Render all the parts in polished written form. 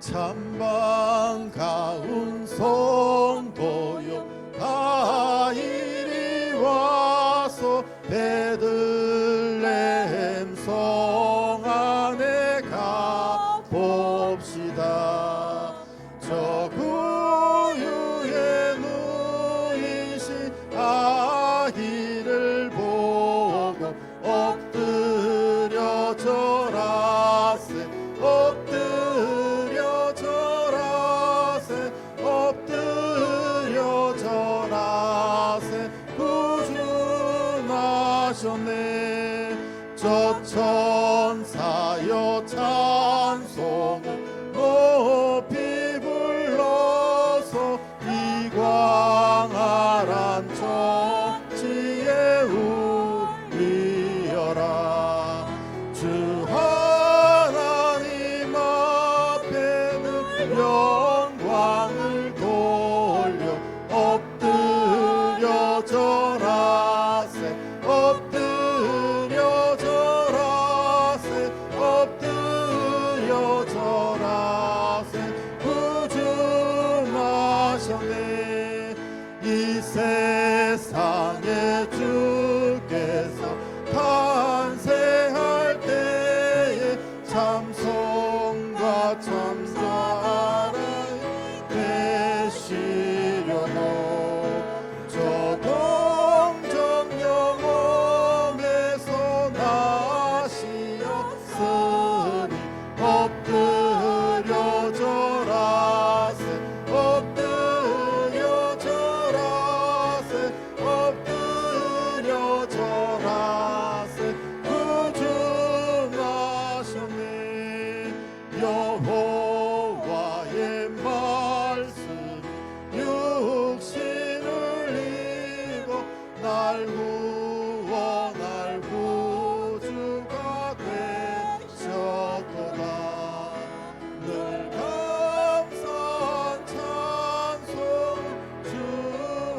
참 반가운 성도여 다 이리 와서 베들레헴 성 안에 가봅시다. 저 구유에 누이신 아기를 보고 엎드려 절하세 엎드려 절하세 엎드려 절하세 구주나셨네. 저 천사여 찬송을 높이 불러서 이 광활한 천지에 울리어라. 주 하나님 앞에는 영광을 돌려 엎드려 절하세 엎드려 절하세 엎드려 절하세 구주나셨네. 이 세상에 주께서 탄생할 때에 참성과 참사랑이 되시려고 저 동정 영혼에서 나시었으니 엎드려 절하세 엎드려 절하세 엎드려 절하세 구주나셨네. 여호와의 말씀 육신을 입어 날 구원할 구주가 되셨도다. 늘 감사한 찬송 주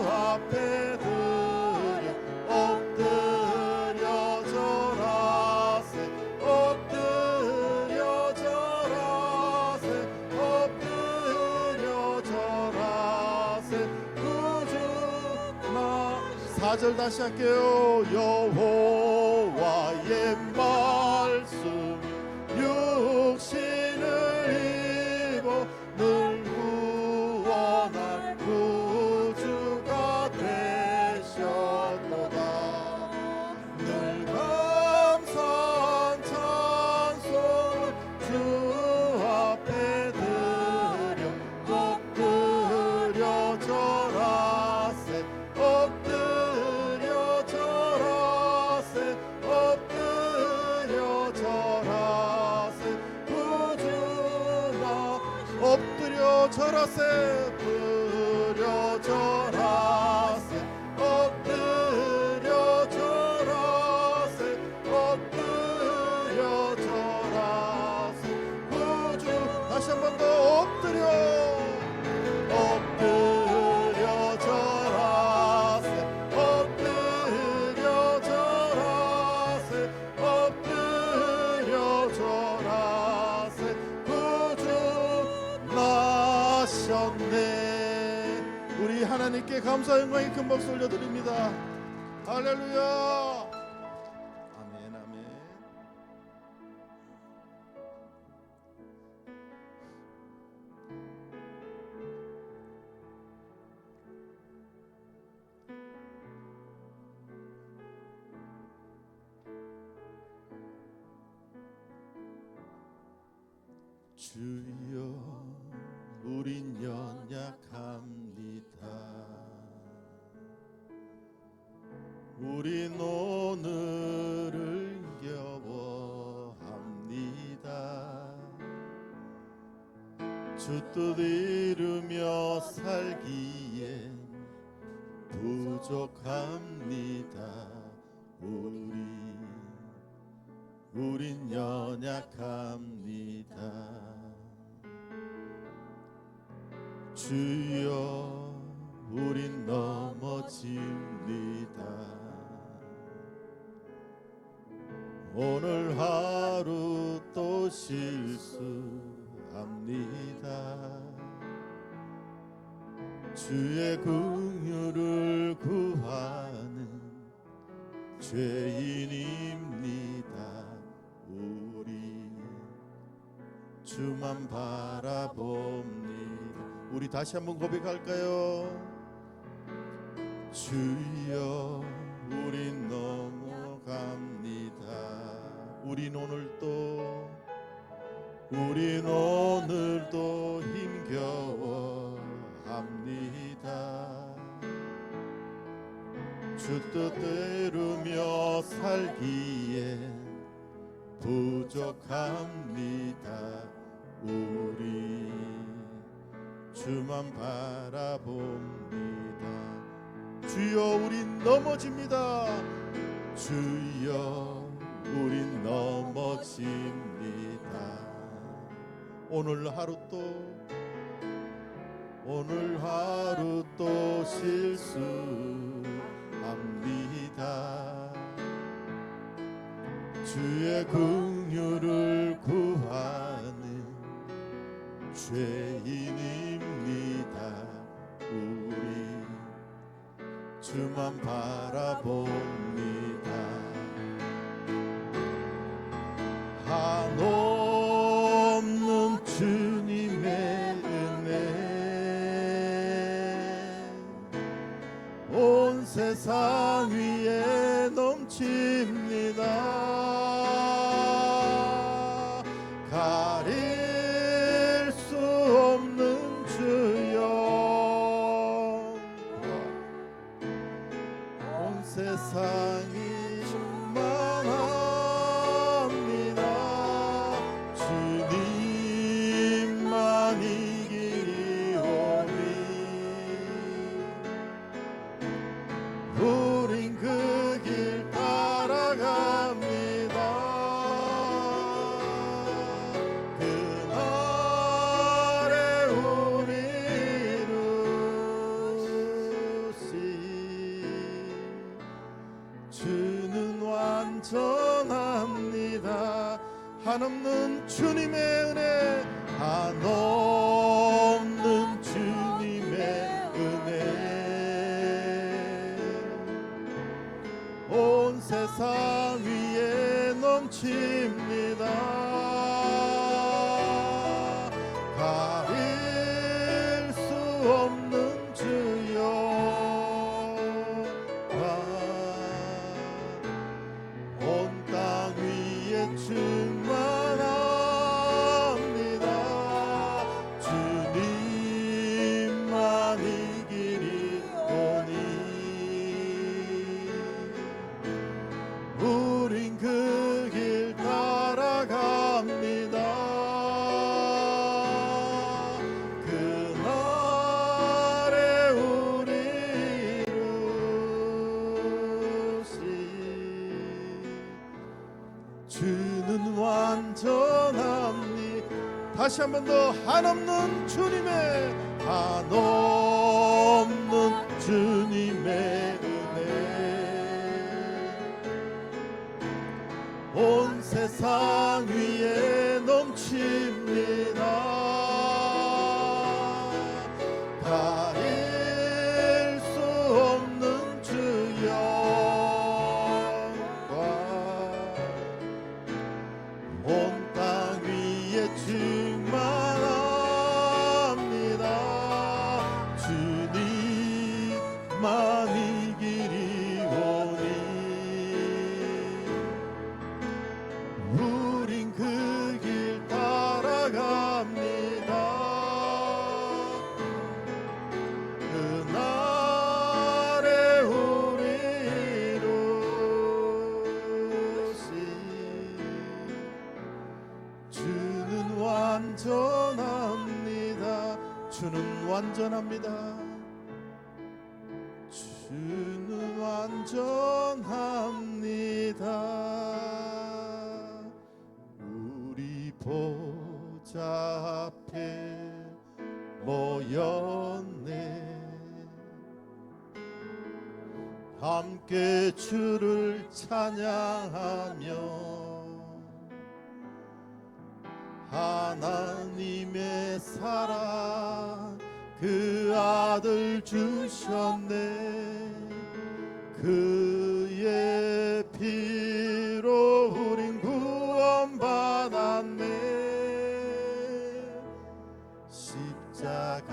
앞에 드려 엎드려 절하세 엎드려 절하세 엎드려 절하세 구주나. 4절 다시 할게요. 여호와의 말씀 육신을 입어 늘 구원할 구주가 되셨도다. 늘 감사한 찬송을 주 앞에 드려 엎드려 절하세 엎드려 절하세 엎드려 절하세 구주나. 엎드려 절하세 엎드려 절하세 엎드려 절하세 엎드려 절하세 구주. 다시 한 번 더 엎드려 엎드려 절하세 엎드려 절하세 엎드려 절하세 구주 나셨네. 우리 하나님께 감사 영광의 큰 박수 올려드립니다. 할렐루야. 아멘 아멘. 주여 우린 연약합니다. 우린 오늘을 여워합니다. 주 뜻 이루며 살기엔 부족합니다. 우린 연약합니다. 주여 우린 넘어집니다. 오늘 하루 또 실수합니다. 합니다. 주의 긍휼을 구하는 죄인입니다. 우리 주만 바라봅니다. 우리 다시 한번 고백할까요? 주여 우린 넘어갑니다. 우린 오늘도 힘겨워 합니다. 주 뜻대로며 살기에 부족합니다. 우리 주만 바라봅니다. 주여 우린 넘어집니다. 주여 우린 넘어집니다. 오늘 하루 또 실수합니다. 주의 긍휼을 구하는 죄인입니다. 우리 주만 바라봅니다. 한없는 주님의 은혜 온 세상 위에 넘칩니다. 가릴 수 없는 주여 온 세상이 충만합니다. 주님만 이기오니 우린 그 길 따라갑니다. 그날에 우리를 주는 완전합니다. 한없는 주님의 은혜, 한없는 주님의 은혜 온 세상 위에 넘칩니다. 가릴 수 없는 주여 온 땅 위에 충만합니다. 주님만 이기리오니 우린 그 길 따라갑니다. 그날에 우리를 주는 완전합니다. 다시 한 번 더 한없는 주님의 은혜 온 세상 위에 넘칩니다. 가릴 수 없는 주 영광 온 땅 위에 충만합니다. 주님만 이기리오니 우린 그 길 따라갑니다. 그날에 우리를 주는 완전합니다. 주는 완전합니다. 주는 완전합니다. 우리 보좌 앞에 모였네. 함께 주를 찬양하며 하나님의 사랑 그 아들 주셨네. 그의 피로 우린 구원받았네. 십자가에서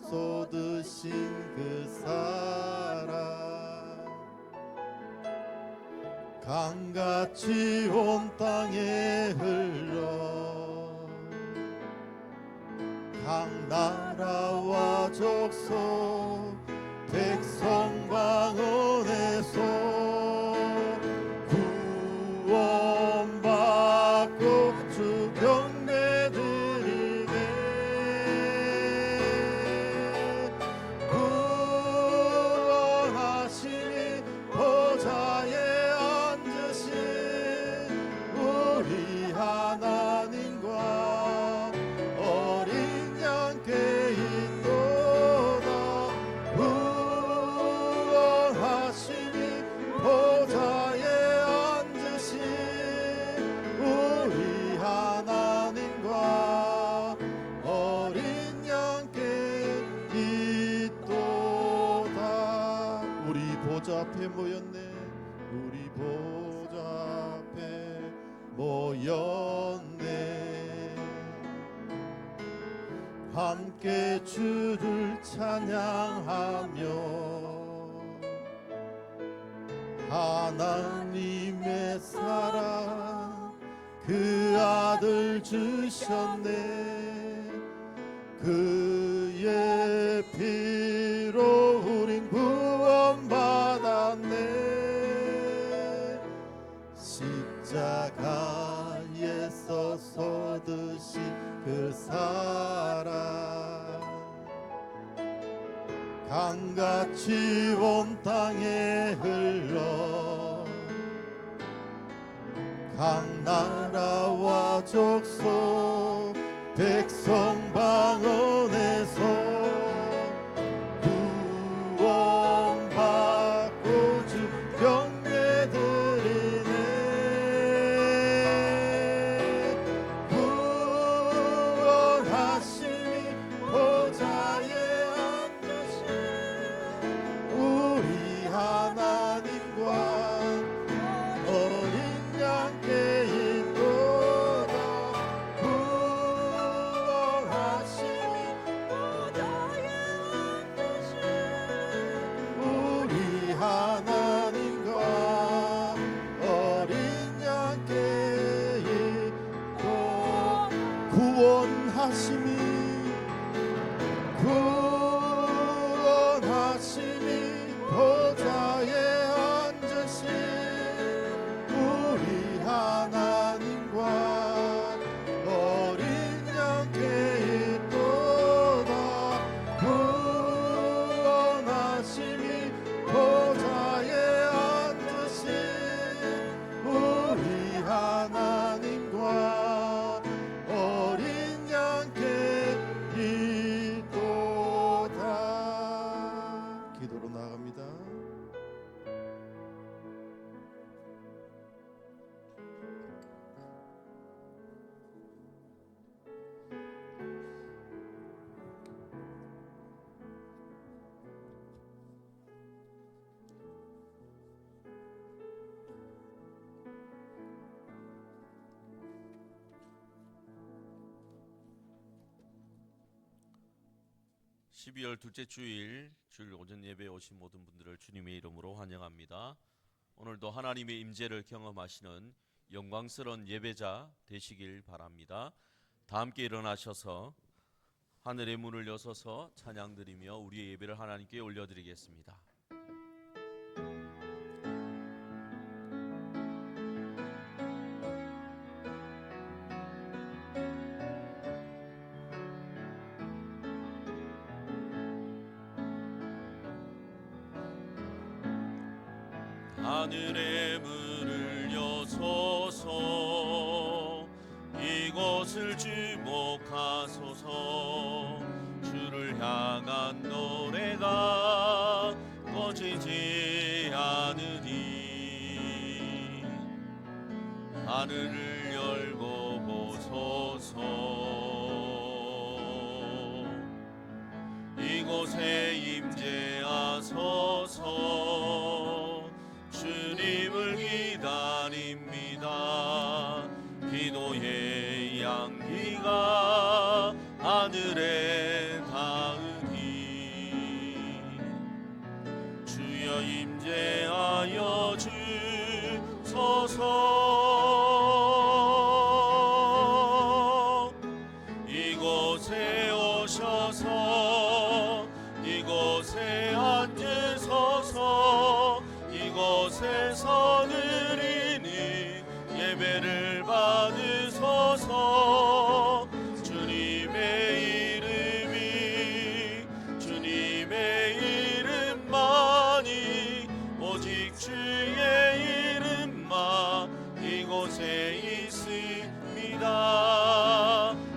쏟으신 그 사랑 강같이 온 땅에 흘러 각 나라와 족속 백성 방언에서 구원받고 주 경배 드리네. 구원하시니 보좌에 앉으신 우리 하나님과 어린 양께 있도다. 구원하시니 보좌에 앉으신 우리 하나님과 어린 양께 있도다. 우리 보좌 앞에 모였네. 우리 보좌 앞에 모였네. 함께 주를 찬양하며 하나님의 사랑 그 아들 주셨네. 그의 피로 우린 구원받았네. 십자가에서 쏟으신 그 사랑 강같이 온 땅에 흘러 각 나라와 족속 백성 방언에서 구원받고 주 경배 드리네. 구원하시니 보좌에 앉으신 우리 하나님과 어린 양께 있도다. 구원하시니 보좌에 앉으신 우리 하나님과 어린 양께 있도다. 구원하시니 보좌에 앉으신 우리 하나님과 어린 양께 있도다. 구원하시니 보좌에 앉으신 우리 하나님과 어린 양께 있도다. 기도로 나아갑니다. (12월) 둘째 주일 주일 오전 예배에 오신 모든 분들을 주님의 이름으로 환영합니다. 오늘도 하나님의 임재를 경험하시는 영광스러운 예배자 되시길 바랍니다. 다 함께 일어나셔서 하늘의 문을 여서서 찬양드리며 우리의 예배를 하나님께 올려드리겠습니다. 하늘의 문을 여소서 이곳을 주목하소서. 주를 향한 노래가 꺼지지 않으니 하늘을 열고 주의 향기가 하늘에 닿으니 주여 임재하여 주소서. 이곳에 오셔서 이곳에 앉으소서. 이곳에서 드리는 예배를 받으소서. 주님의 이름만이 오직 주의 이름만 이곳에 있습니다.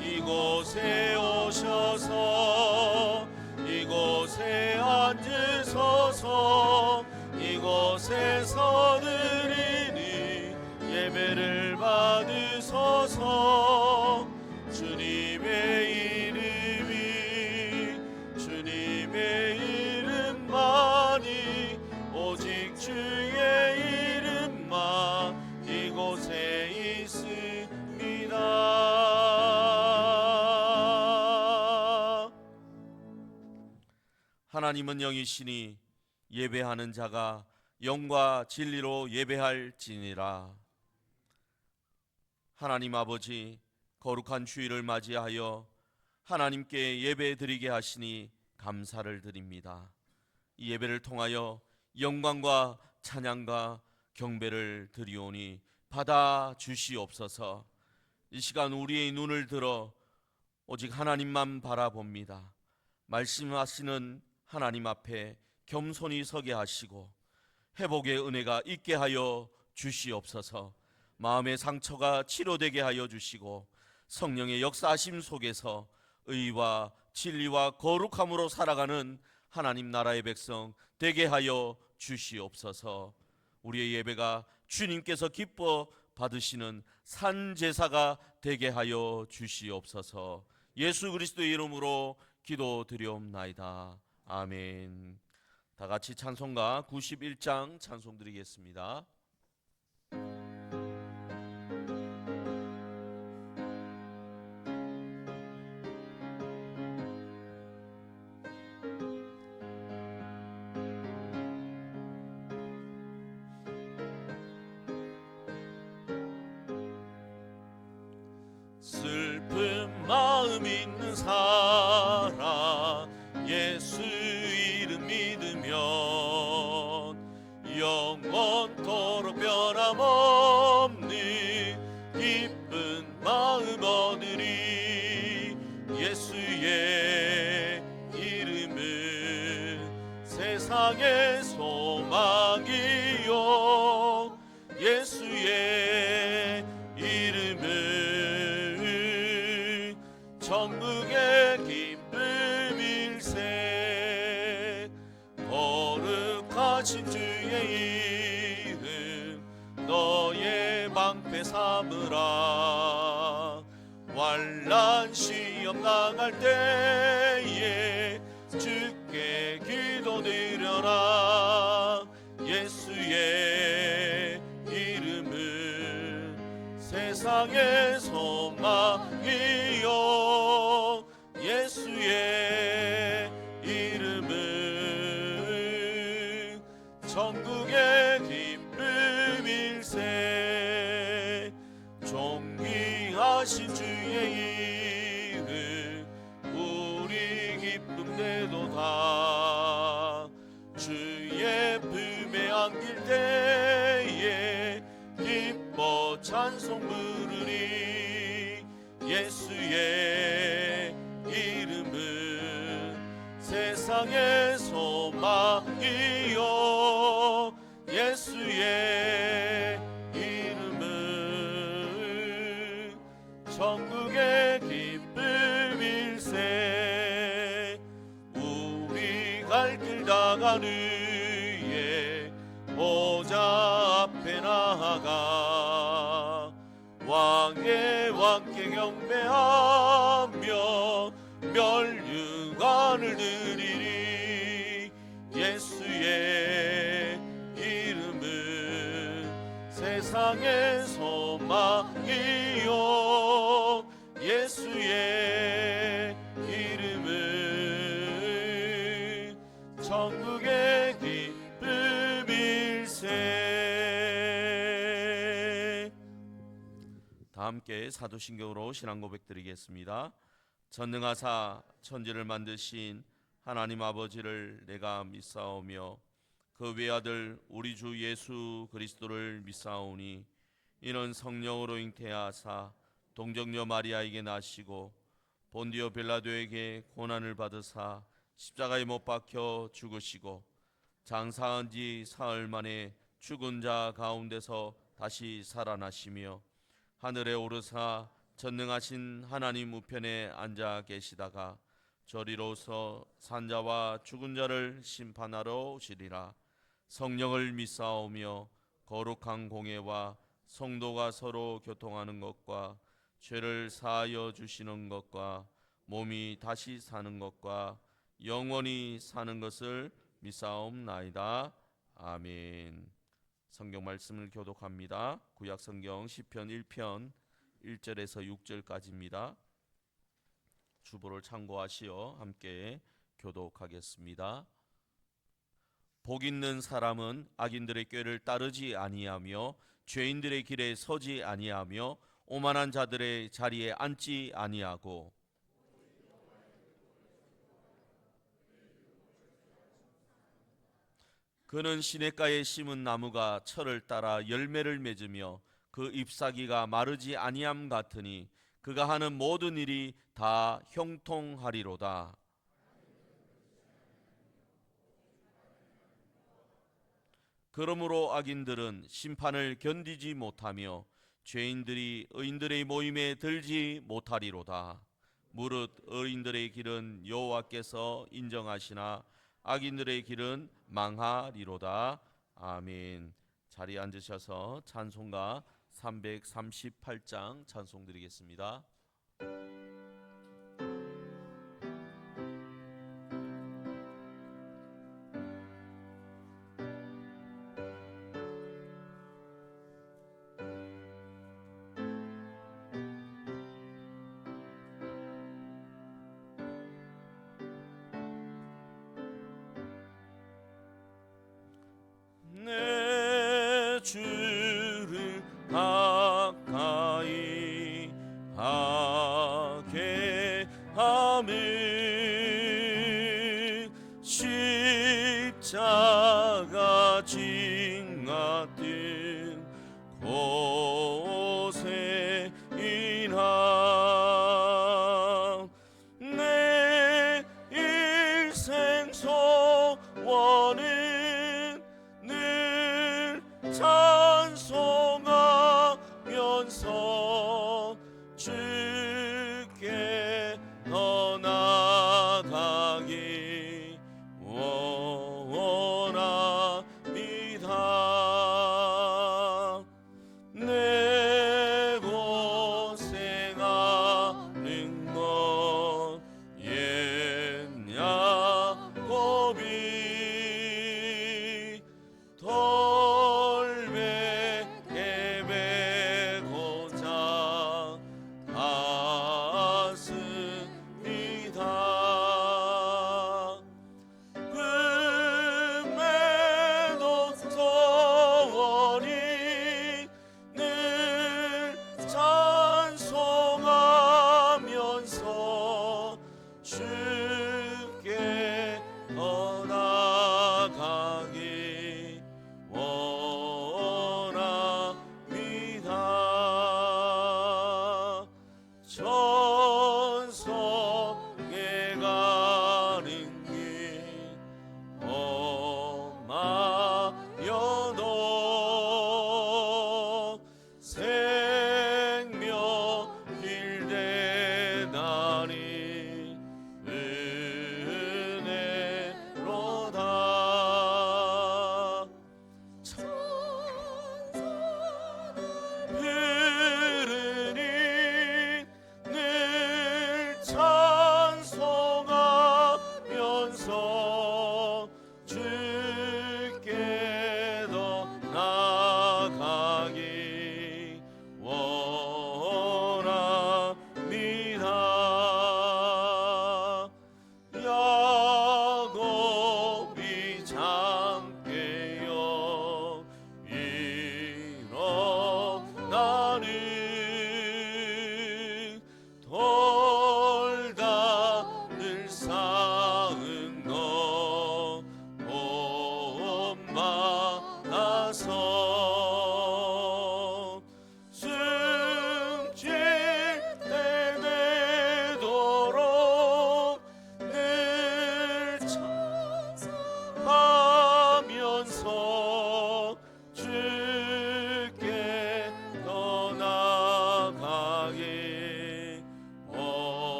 이곳에 오셔서 이곳에 앉으소서. 이곳에서 드리는 예배를 받으소서. 주님의 이름만이 오직 주의 이름만 이곳에 있습니다. 하나님은 영이시니 예배하는 자가 영과 진리로 예배할지니라. 하나님 아버지, 거룩한 주일을 맞이하여 하나님께 예배드리게 하시니 감사를 드립니다. 이 예배를 통하여 영광과 찬양과 경배를 드리오니 받아 주시옵소서. 이 시간 우리의 눈을 들어 오직 하나님만 바라봅니다. 말씀하시는 하나님 앞에 겸손히 서게 하시고 회복의 은혜가 있게 하여 주시옵소서. 마음의 상처가 치료되게 하여 주시고 성령의 역사하심 속에서 의와 진리와 거룩함으로 살아가는 하나님 나라의 백성 되게 하여 주시옵소서. 우리의 예배가 주님께서 기뻐 받으시는 산 제사가 되게 하여 주시옵소서. 예수 그리스도의 이름으로 기도드리옵나이다. 아멘. 다 같이 찬송가 91장 찬송 드리겠습니다. 슬픈 마음 있는 사람 예수 이름 믿으면 영원토록 변함없는 기쁜 마음 얻으리. 예수의 이름은 세상의 소망이요. 예수의 이름은 천국의 기쁨일세. 거룩하신 주의 이름 너의 방패 삼으라. 환난 시험 당할 때에 주께 기도드려라. 예수의 이름은 세상의 소망이요. 예수의 이름은 천국의 기쁨일세. 존귀하신 주의 이름 우리 기쁨되도다. 주의 품에 안길 때에 기뻐 찬송 부르리. 예수의 이름은 세상의 소망이요. 예수의 이름은 천국의 기쁨일세. 우리 갈 길 다가는 위에 보좌 앞에 나아가 왕의 왕께 경배하며 멸류관을 드리리. 예수의 이름은 세상의 소망이요. 함께 사도신경으로 신앙 고백 드리겠습니다. 전능하사 천지를 만드신 하나님 아버지를 내가 믿사오며 그 외아들 우리 주 예수 그리스도를 믿사오니 이는 성령으로 잉태하사 동정녀 마리아에게 나시고 본디오 빌라도에게 고난을 받으사 십자가에 못 박혀 죽으시고 장사한 지 사흘 만에 죽은 자 가운데서 다시 살아나시며 하늘에 오르사 전능하신 하나님 우편에 앉아 계시다가 저리로서 산자와 죽은 자를 심판하러 오시리라. 성령을 믿사오며 거룩한 공예와 성도가 서로 교통하는 것과 죄를 사하여 주시는 것과 몸이 다시 사는 것과 영원히 사는 것을 믿사옵나이다. 아멘. 성경 말씀을 교독합니다. 구약 성경 시편 1편 1절에서 6절까지입니다. 주보를 참고하시어 함께 교독하겠습니다. 복 있는 사람은 악인들의 꾀를 따르지 아니하며 죄인들의 길에 서지 아니하며 오만한 자들의 자리에 앉지 아니하고 그는 시냇가에 심은 나무가 철을 따라 열매를 맺으며 그 잎사귀가 마르지 아니함 같으니 그가 하는 모든 일이 다 형통하리로다. 그러므로 악인들은 심판을 견디지 못하며 죄인들이 의인들의 모임에 들지 못하리로다. 무릇 의인들의 길은 여호와께서 인정하시나 악인들의 길은 망하리로다. 아멘. 자리에 앉으셔서 찬송가 338장 찬송 드리겠습니다. 내 주를 가까이 하게 함을 십자가 진 같은 곳에 인함 내 일생 소원은 늘 찬송하면서 주께 떠나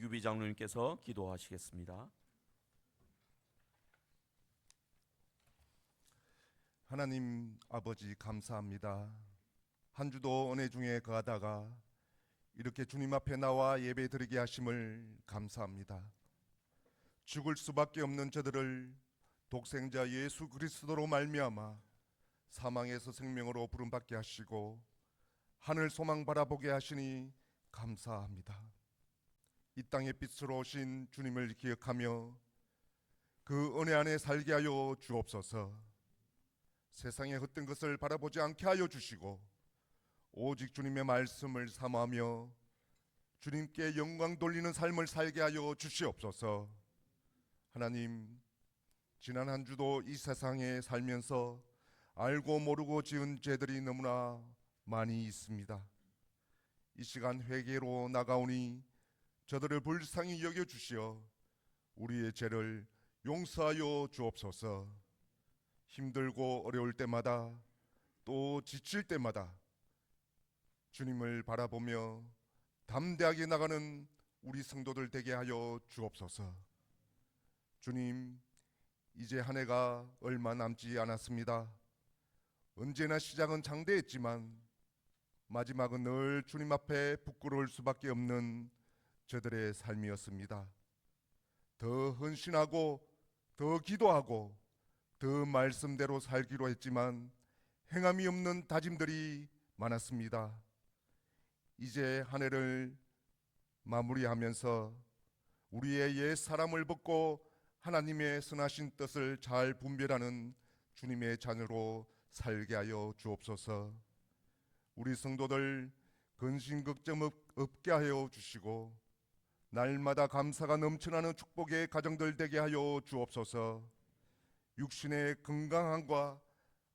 이규비 장로님께서 기도하시겠습니다. 하나님 아버지 감사합니다. 한 주도 은혜 중에 거하다가 이렇게 주님 앞에 나와 예배 드리게 하심을 감사합니다. 죽을 수밖에 없는 저들을 독생자 예수 그리스도로 말미암아 사망에서 생명으로 부름받게 하시고 하늘 소망 바라보게 하시니 감사합니다. 이 땅의 빛으로 오신 주님을 기억하며 그 은혜 안에 살게 하여 주옵소서. 세상의 헛된 것을 바라보지 않게 하여 주시고 오직 주님의 말씀을 사모하며 주님께 영광 돌리는 삶을 살게 하여 주시옵소서. 하나님, 지난 한 주도 이 세상에 살면서 알고 모르고 지은 죄들이 너무나 많이 있습니다. 이 시간 회개로 나가오니 저들을 불쌍히 여겨 주시어 우리의 죄를 용서하여 주옵소서. 힘들고 어려울 때마다 또 지칠 때마다 주님을 바라보며 담대하게 나가는 우리 성도들 되게 하여 주옵소서. 주님, 이제 한 해가 얼마 남지 않았습니다. 언제나 시작은 장대했지만 마지막은 늘 주님 앞에 부끄러울 수밖에 없는 저들의 삶이었습니다. 더 헌신하고 더 기도하고 더 말씀대로 살기로 했지만 행함이 없는 다짐들이 많았습니다. 이제 한 해를 마무리하면서 우리의 옛 사람을 벗고 하나님의 선하신 뜻을 잘 분별하는 주님의 자녀로 살게 하여 주옵소서. 우리 성도들 근심 걱정 없게 하여 주시고 날마다 감사가 넘쳐나는 축복의 가정들 되게 하여 주옵소서. 육신의 건강함과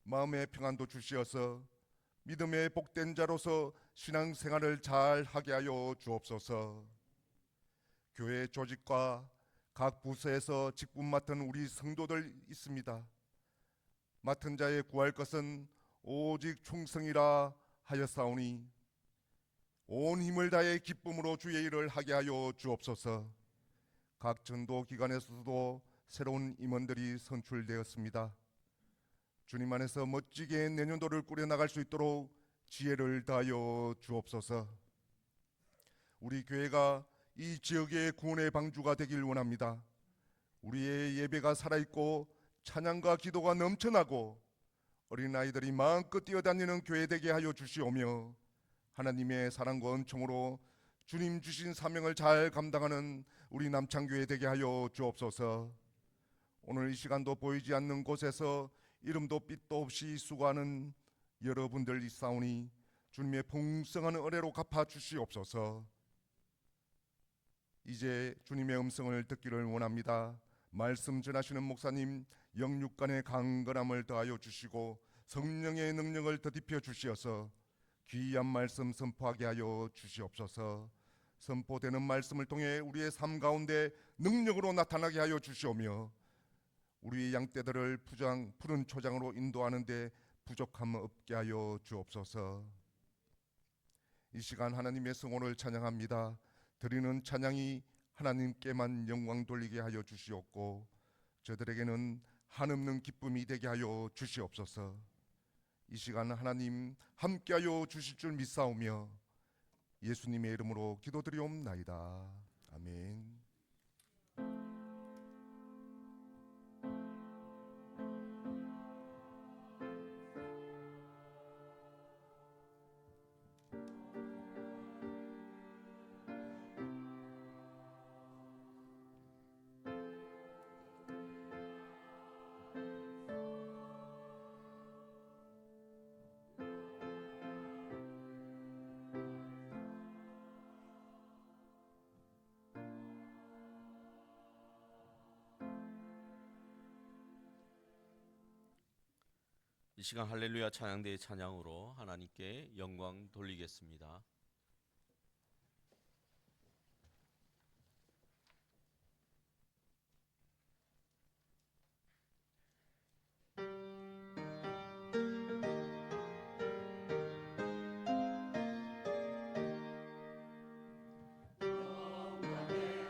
마음의 평안도 주시어서 믿음의 복된 자로서 신앙생활을 잘 하게 하여 주옵소서. 교회 조직과 각 부서에서 직분 맡은 우리 성도들 있습니다. 맡은 자의 구할 것은 오직 충성이라 하였사오니 온 힘을 다해 기쁨으로 주의 일을 하게 하여 주옵소서. 각 전도 기관에서도 새로운 임원들이 선출되었습니다. 주님 안에서 멋지게 내년도를 꾸려나갈 수 있도록 지혜를 다하여 주옵소서. 우리 교회가 이 지역의 구원의 방주가 되길 원합니다. 우리의 예배가 살아있고 찬양과 기도가 넘쳐나고 어린아이들이 마음껏 뛰어다니는 교회 되게 하여 주시오며 하나님의 사랑과 은총으로 주님 주신 사명을 잘 감당하는 우리 남창교회 되게 하여 주옵소서. 오늘 이 시간도 보이지 않는 곳에서 이름도 빛도 없이 수고하는 여러분들 있사오니 주님의 풍성한 은혜로 갚아 주시옵소서. 이제 주님의 음성을 듣기를 원합니다. 말씀 전하시는 목사님 영육간의 강건함을 더하여 주시고 성령의 능력을 더딥혀 주시어서 귀한 말씀 선포하게 하여 주시옵소서. 선포되는 말씀을 통해 우리의 삶 가운데 능력으로 나타나게 하여 주시오며 우리 양떼들을 푸른 초장으로 인도하는 데 부족함 없게 하여 주옵소서. 이 시간 하나님의 성호를 찬양합니다. 드리는 찬양이 하나님께만 영광 돌리게 하여 주시옵고 저들에게는 한없는 기쁨이 되게 하여 주시옵소서. 이 시간 하나님 함께하여 주실 줄 믿사오며 예수님의 이름으로 기도드리옵나이다. 아멘. 이 시간 할렐루야 찬양대의 찬양으로 하나님께 영광 돌리겠습니다. 영광의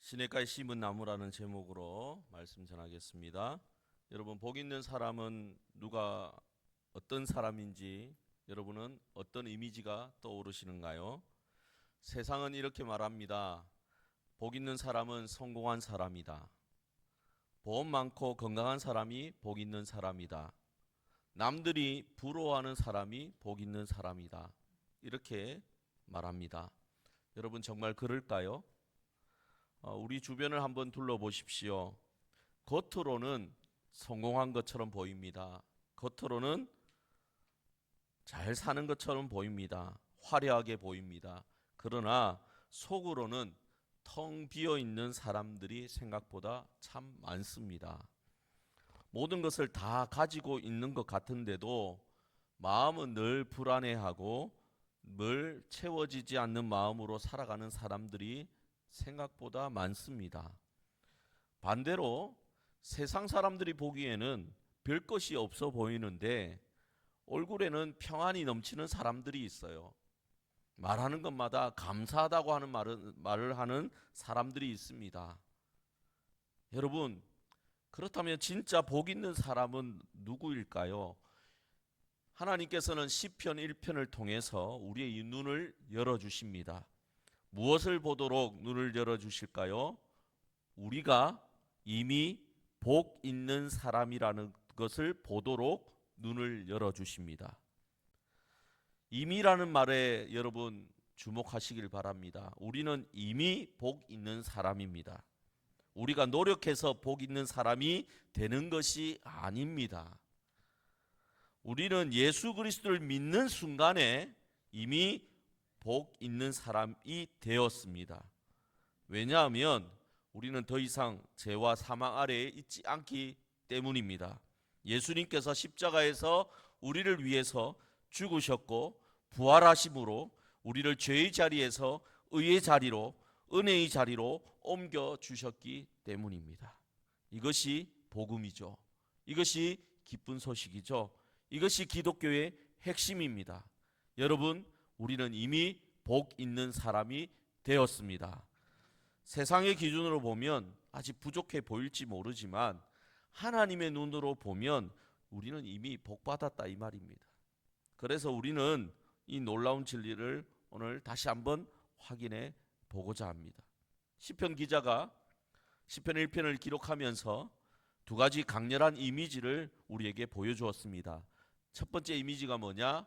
시냇가에 심은 나무라는 제목으로 말씀 전하겠습니다. 여러분, 복 있는 사람은 누가 어떤 사람인지 여러분은 어떤 이미지가 떠오르시는가요? 세상은 이렇게 말합니다. 복 있는 사람은 성공한 사람이다. 보험 많고 건강한 사람이 복 있는 사람이다. 남들이 부러워하는 사람이 복 있는 사람이다. 이렇게 말합니다. 여러분, 정말 그럴까요? 우리 주변을 한번 둘러보십시오. 겉으로는 성공한 것처럼 보입니다. 겉으로는 잘 사는 것처럼 보입니다. 화려하게 보입니다. 그러나 속으로는 텅 비어 있는 사람들이 생각보다 참 많습니다. 모든 것을 다 가지고 있는 것 같은데도 마음은 늘 불안해하고 늘 채워지지 않는 마음으로 살아가는 사람들이 생각보다 많습니다. 반대로 세상 사람들이 보기에는 별 것이 없어 보이는데 얼굴에는 평안이 넘치는 사람들이 있어요. 말하는 것마다 감사하다고 하는 말을 하는 사람들이 있습니다. 여러분, 그렇다면 진짜 복 있는 사람은 누구일까요? 하나님께서는 시편 1편을 통해서 우리의 눈을 열어주십니다. 무엇을 보도록 눈을 열어주실까요? 우리가 이미 복 있는 사람이라는 것을 보도록 눈을 열어주십니다. 이미라는 말에 여러분 주목하시길 바랍니다. 우리는 이미 복 있는 사람입니다. 우리가 노력해서 복 있는 사람이 되는 것이 아닙니다. 우리는 예수 그리스도를 믿는 순간에 이미 복 있는 사람이 되었습니다. 왜냐하면 우리는 더 이상 죄와 사망 아래에 있지 않기 때문입니다. 예수님께서 십자가에서 우리를 위해서 죽으셨고 부활하심으로 우리를 죄의 자리에서 의의 자리로, 은혜의 자리로 옮겨주셨기 때문입니다. 이것이 복음이죠. 이것이 기쁜 소식이죠. 이것이 기독교의 핵심입니다. 여러분, 우리는 이미 복 있는 사람이 되었습니다. 세상의 기준으로 보면 아직 부족해 보일지 모르지만 하나님의 눈으로 보면 우리는 이미 복 받았다 이 말입니다. 그래서 우리는 이 놀라운 진리를 오늘 다시 한번 확인해 보고자 합니다. 시편 기자가 시편 1편을 기록하면서 두 가지 강렬한 이미지를 우리에게 보여주었습니다. 첫 번째 이미지가 뭐냐?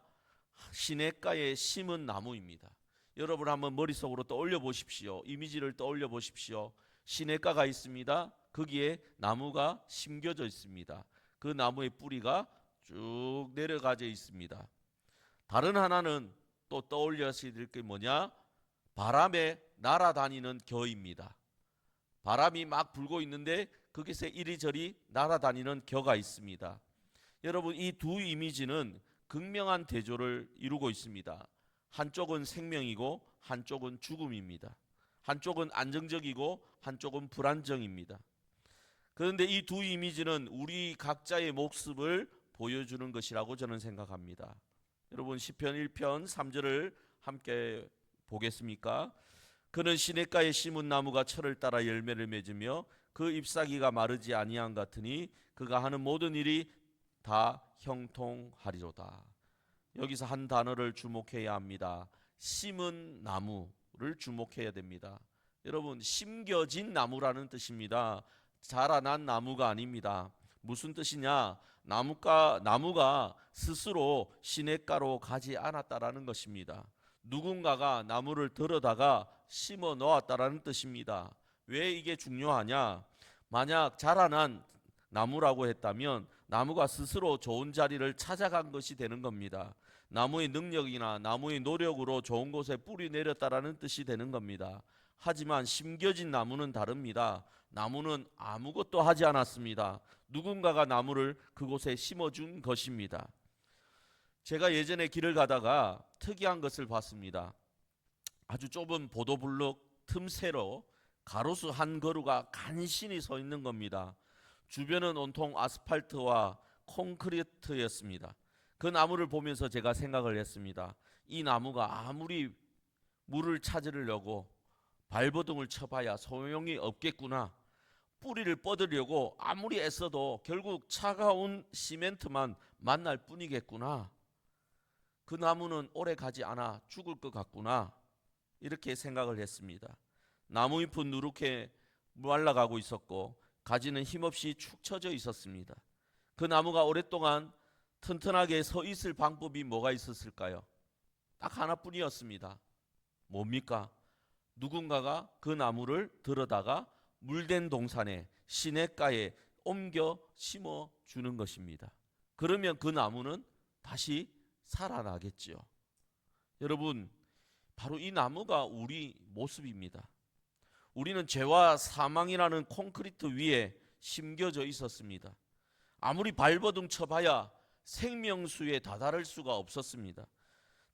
시냇가에 심은 나무입니다. 여러분 한번 머릿속으로 떠올려 보십시오. 이미지를 떠올려 보십시오. 시냇가가 있습니다. 거기에 나무가 심겨져 있습니다. 그 나무의 뿌리가 쭉 내려가져 있습니다. 다른 하나는 또 떠올려야 될 게 뭐냐? 바람에 날아다니는 겨입니다. 바람이 막 불고 있는데 거기서 이리저리 날아다니는 겨가 있습니다. 여러분, 이 두 이미지는 극명한 대조를 이루고 있습니다. 한쪽은 생명이고 한쪽은 죽음입니다. 한쪽은 안정적이고 한쪽은 불안정입니다. 그런데 이 두 이미지는 우리 각자의 모습을 보여주는 것이라고 저는 생각합니다. 여러분, 시편 1편 3절을 함께 보겠습니까? 그는 시냇가에 심은 나무가 철을 따라 열매를 맺으며 그 잎사귀가 마르지 아니한 같으니 그가 하는 모든 일이 다 형통하리로다. 여기서 한 단어를 주목해야 합니다. 심은 나무를 주목해야 됩니다. 여러분, 심겨진 나무라는 뜻입니다. 자라난 나무가 아닙니다. 무슨 뜻이냐? 나무가 스스로 시냇가로 가지 않았다라는 것입니다. 누군가가 나무를 들어다가 심어 놓았다라는 뜻입니다. 왜 이게 중요하냐? 만약 자라난 나무라고 했다면 나무가 스스로 좋은 자리를 찾아간 것이 되는 겁니다. 나무의 능력이나 나무의 노력으로 좋은 곳에 뿌리 내렸다라는 뜻이 되는 겁니다. 하지만 심겨진 나무는 다릅니다. 나무는 아무것도 하지 않았습니다. 누군가가 나무를 그곳에 심어준 것입니다. 제가 예전에 길을 가다가 특이한 것을 봤습니다. 아주 좁은 보도블록 틈새로 가로수 한 그루가 간신히 서 있는 겁니다. 주변은 온통 아스팔트와 콘크리트였습니다. 그 나무를 보면서 제가 생각을 했습니다. 이 나무가 아무리 물을 찾으려고 발버둥을 쳐봐야 소용이 없겠구나. 뿌리를 뻗으려고 아무리 애써도 결국 차가운 시멘트만 만날 뿐이겠구나. 그 나무는 오래 가지 않아 죽을 것 같구나. 이렇게 생각을 했습니다. 나무잎은 누렇게 말라가고 있었고 가지는 힘없이 축 처져 있었습니다. 그 나무가 오랫동안 튼튼하게 서 있을 방법이 뭐가 있었을까요? 딱 하나뿐이었습니다. 뭡니까? 누군가가 그 나무를 들어다가 물된 동산에 시냇가에 옮겨 심어 주는 것입니다. 그러면 그 나무는 다시 살아나겠죠. 여러분, 바로 이 나무가 우리 모습입니다. 우리는 죄와 사망이라는 콘크리트 위에 심겨져 있었습니다. 아무리 발버둥 쳐봐야 생명수에 다다를 수가 없었습니다.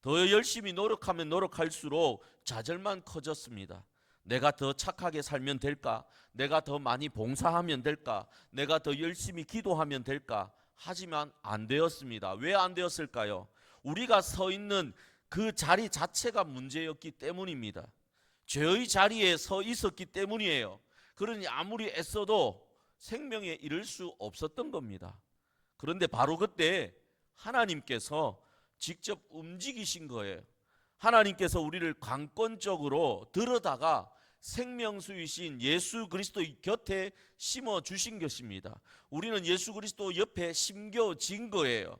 더 열심히 노력하면 노력할수록 좌절만 커졌습니다. 내가 더 착하게 살면 될까? 내가 더 많이 봉사하면 될까? 내가 더 열심히 기도하면 될까? 하지만 안 되었습니다. 왜 안 되었을까요? 우리가 서 있는 그 자리 자체가 문제였기 때문입니다. 죄의 자리에 서 있었기 때문이에요. 그러니 아무리 애써도 생명에 이를 수 없었던 겁니다. 그런데 바로 그때 하나님께서 직접 움직이신 거예요. 하나님께서 우리를 강권적으로 들어다가 생명수이신 예수 그리스도의 곁에 심어 주신 것입니다. 우리는 예수 그리스도 옆에 심겨진 거예요.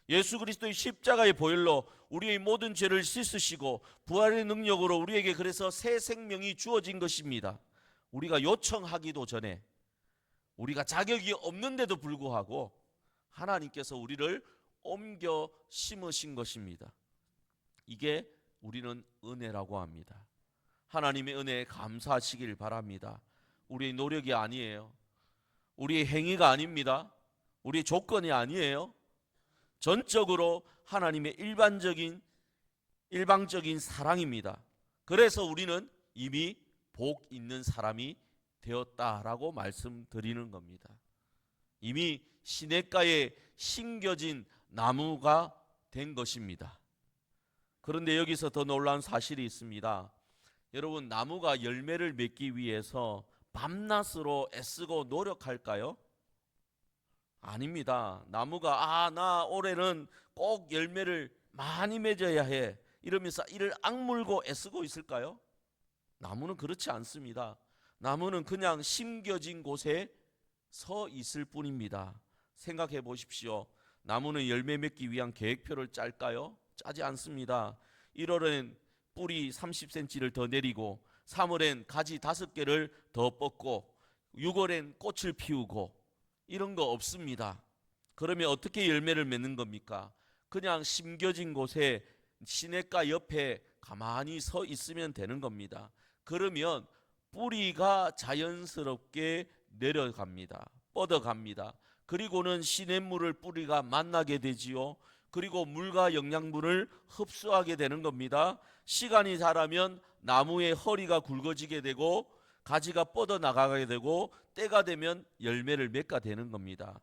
예수 그리스도의 십자가의 보혈로 우리의 모든 죄를 씻으시고 부활의 능력으로 우리에게 그래서 새 생명이 주어진 것입니다. 우리가 요청하기도 전에, 우리가 자격이 없는데도 불구하고 하나님께서 우리를 옮겨 심으신 것입니다. 이게 우리는 은혜라고 합니다. 하나님의 은혜에 감사하시길 바랍니다. 우리의 노력이 아니에요. 우리의 행위가 아닙니다. 우리의 조건이 아니에요. 전적으로 하나님의 일방적인 사랑입니다. 그래서 우리는 이미 복 있는 사람이 되었다라고 말씀드리는 겁니다. 이미 시냇가에 심겨진 나무가 된 것입니다. 그런데 여기서 더 놀라운 사실이 있습니다. 여러분, 나무가 열매를 맺기 위해서 밤낮으로 애쓰고 노력할까요? 아닙니다. 나무가 나 올해는 꼭 열매를 많이 맺어야 해 이러면서 이를 악물고 애쓰고 있을까요? 나무는 그렇지 않습니다. 나무는 그냥 심겨진 곳에 서 있을 뿐입니다. 생각해 보십시오. 나무는 열매 맺기 위한 계획표를 짤까요? 짜지 않습니다. 1월엔 뿌리 30cm를 더 내리고 3월엔 가지 5개를 더 뻗고 6월엔 꽃을 피우고 이런 거 없습니다. 그러면 어떻게 열매를 맺는 겁니까? 그냥 심겨진 곳에 시냇가 옆에 가만히 서 있으면 되는 겁니다. 그러면 뿌리가 자연스럽게 내려갑니다. 뻗어갑니다. 그리고는 시냇물을 뿌리가 만나게 되지요. 그리고 물과 영양분을 흡수하게 되는 겁니다. 시간이 자라면 나무의 허리가 굵어지게 되고 가지가 뻗어나가게 되고 때가 되면 열매를 맺게 되는 겁니다.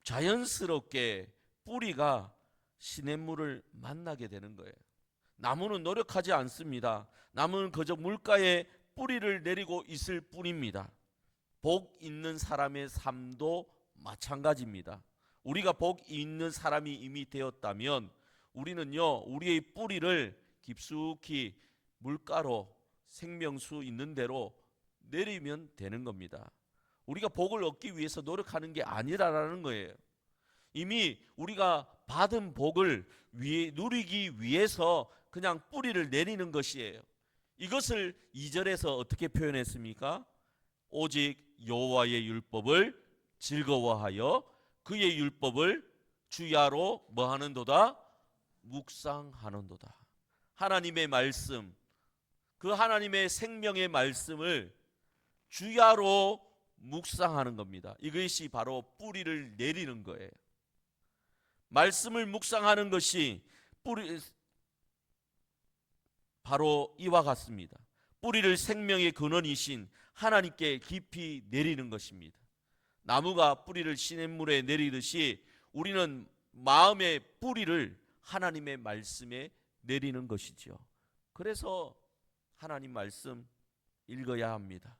자연스럽게 뿌리가 시냇물을 만나게 되는 거예요. 나무는 노력하지 않습니다. 나무는 그저 물가에 뿌리를 내리고 있을 뿐입니다. 복 있는 사람의 삶도 마찬가지입니다. 우리가 복 있는 사람이 이미 되었다면 우리는요, 우리의 뿌리를 깊숙이 물가로 생명수 있는 대로 내리면 되는 겁니다. 우리가 복을 얻기 위해서 노력하는 게 아니라는 거예요. 이미 우리가 받은 복을 누리기 위해서 그냥 뿌리를 내리는 것이에요. 이것을 2절에서 어떻게 표현했습니까? 오직 여호와의 율법을 즐거워하여 그의 율법을 주야로 뭐 하는도다? 묵상하는도다. 하나님의 말씀, 그 하나님의 생명의 말씀을 주야로 묵상하는 겁니다. 이것이 바로 뿌리를 내리는 거예요. 말씀을 묵상하는 것이 바로 이와 같습니다. 뿌리를 생명의 근원이신 하나님께 깊이 내리는 것입니다. 나무가 뿌리를 시냇물에 내리듯이 우리는 마음의 뿌리를 하나님의 말씀에 내리는 것이죠. 그래서 하나님 말씀 읽어야 합니다.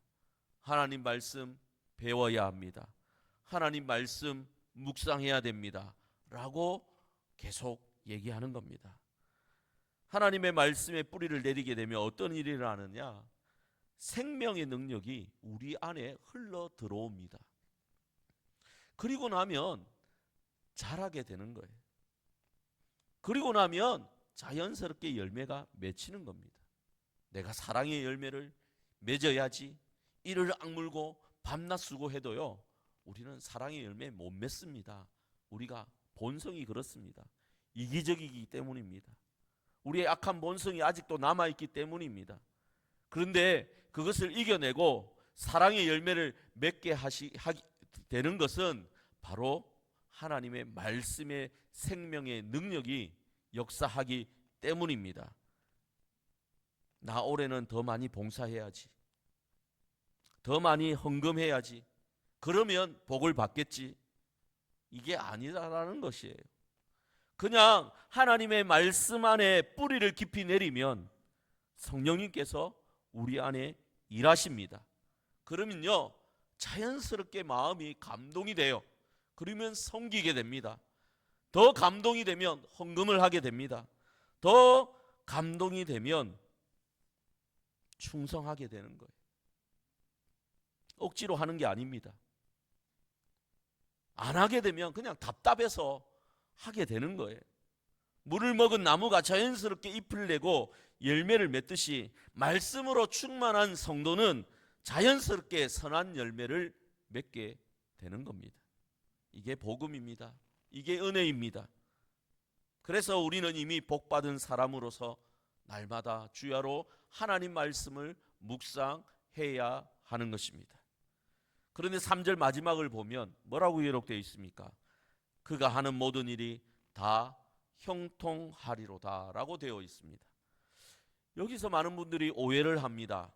하나님 말씀 배워야 합니다. 하나님 말씀 묵상해야 됩니다. 라고 계속 얘기하는 겁니다. 하나님의 말씀에 뿌리를 내리게 되면 어떤 일이 일어나느냐? 생명의 능력이 우리 안에 흘러 들어옵니다. 그리고 나면 자라게 되는 거예요. 그리고 나면 자연스럽게 열매가 맺히는 겁니다. 내가 사랑의 열매를 맺어야지 이를 악물고 밤낮 수고해도요, 우리는 사랑의 열매 못 맺습니다. 우리가 본성이 그렇습니다. 이기적이기 때문입니다. 우리의 악한 본성이 아직도 남아있기 때문입니다. 그런데 그것을 이겨내고 사랑의 열매를 맺게 되는 것은 바로 하나님의 말씀의 생명의 능력이 역사하기 때문입니다. 나 올해는 더 많이 봉사해야지, 더 많이 헌금해야지, 그러면 복을 받겠지, 이게 아니라는 것이에요. 그냥 하나님의 말씀 안에 뿌리를 깊이 내리면 성령님께서 우리 안에 일하십니다. 그러면요, 자연스럽게 마음이 감동이 돼요. 그러면 섬기게 됩니다. 더 감동이 되면 헌금을 하게 됩니다. 더 감동이 되면 충성하게 되는 거예요. 억지로 하는 게 아닙니다. 안 하게 되면 그냥 답답해서 하게 되는 거예요. 물을 먹은 나무가 자연스럽게 잎을 내고 열매를 맺듯이 말씀으로 충만한 성도는 자연스럽게 선한 열매를 맺게 되는 겁니다. 이게 복음입니다. 이게 은혜입니다. 그래서 우리는 이미 복받은 사람으로서 날마다 주야로 하나님 말씀을 묵상해야 하는 것입니다. 그런데 3절 마지막을 보면 뭐라고 기록되어 있습니까? 그가 하는 모든 일이 다 형통하리로다 라고 되어 있습니다. 여기서 많은 분들이 오해를 합니다.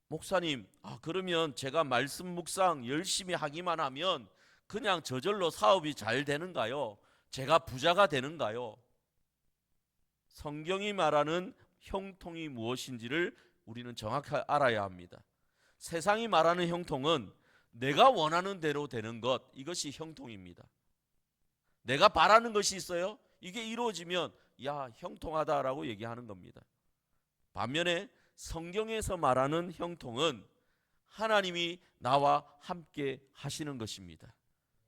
목사님, 그러면 제가 말씀 묵상 열심히 하기만 하면 그냥 저절로 사업이 잘 되는가요? 제가 부자가 되는가요? 성경이 말하는 형통이 무엇인지를 우리는 정확히 알아야 합니다. 세상이 말하는 형통은 내가 원하는 대로 되는 것, 이것이 형통입니다. 내가 바라는 것이 있어요? 이게 이루어지면 야, 형통하다라고 얘기하는 겁니다. 반면에 성경에서 말하는 형통은 하나님이 나와 함께 하시는 것입니다.